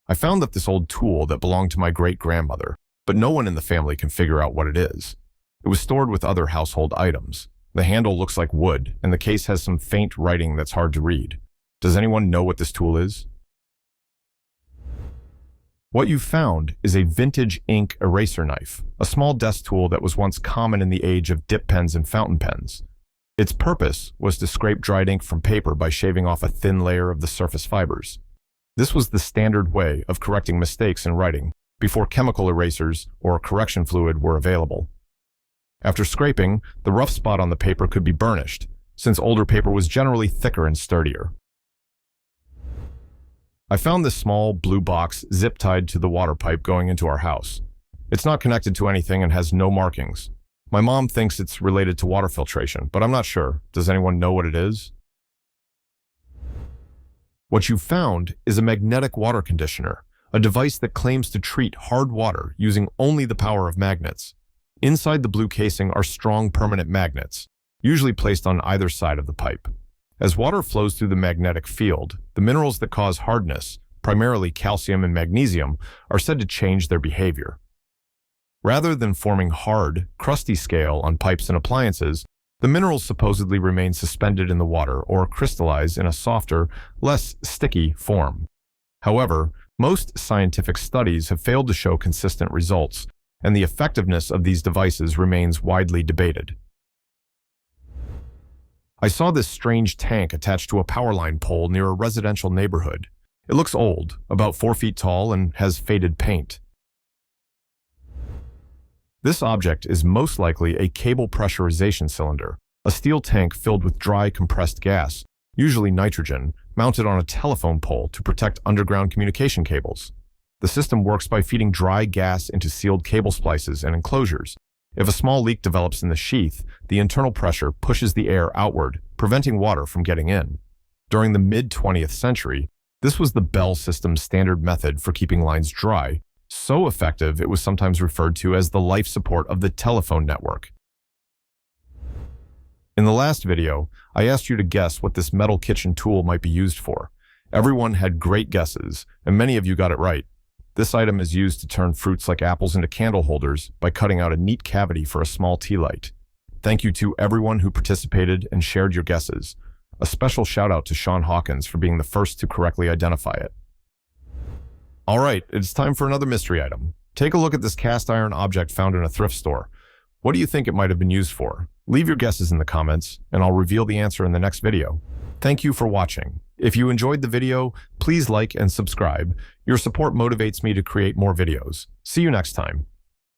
I found that this old tool that belonged to my great-grandmother, but no one in the family can figure out what it is. It was stored with other household items. The handle looks like wood, and the case has some faint writing that's hard to read. Does anyone know what this tool is? What you found is a vintage ink eraser knife, a small desk tool that was once common in the age of dip pens and fountain pens. Its purpose was to scrape dried ink from paper by shaving off a thin layer of the surface fibers. This was the standard way of correcting mistakes in writing before chemical erasers or correction fluid were available. After scraping, the rough spot on the paper could be burnished, since older paper was generally thicker and sturdier. I found this small blue box zip-tied to the water pipe going into our house. It's not connected to anything and has no markings. My mom thinks it's related to water filtration, but I'm not sure. Does anyone know what it is? What you found is a magnetic water conditioner, a device that claims to treat hard water using only the power of magnets. Inside the blue casing are strong permanent magnets, usually placed on either side of the pipe. As water flows through the magnetic field, the minerals that cause hardness, primarily calcium and magnesium, are said to change their behavior. Rather than forming hard, crusty scale on pipes and appliances, the minerals supposedly remain suspended in the water or crystallize in a softer, less sticky form. However, most scientific studies have failed to show consistent results, and the effectiveness of these devices remains widely debated. I saw this strange tank attached to a power line pole near a residential neighborhood. It looks old, about 4 feet tall, and has faded paint. This object is most likely a cable pressurization cylinder, a steel tank filled with dry compressed gas, usually nitrogen, mounted on a telephone pole to protect underground communication cables. The system works by feeding dry gas into sealed cable splices and enclosures. If a small leak develops in the sheath, the internal pressure pushes the air outward, preventing water from getting in. During the mid-20th century, this was the Bell system's standard method for keeping lines dry, so effective it was sometimes referred to as the life support of the telephone network. In the last video, I asked you to guess what this metal kitchen tool might be used for. Everyone had great guesses, and many of you got it right. This item is used to turn fruits like apples into candle holders by cutting out a neat cavity for a small tea light. Thank you to everyone who participated and shared your guesses. A special shout out to Sean Hawkins for being the first to correctly identify it. Alright, it's time for another mystery item. Take a look at this cast iron object found in a thrift store. What do you think it might have been used for? Leave your guesses in the comments, and I'll reveal the answer in the next video. Thank you for watching. If you enjoyed the video, please like and subscribe. Your support motivates me to create more videos. See you next time.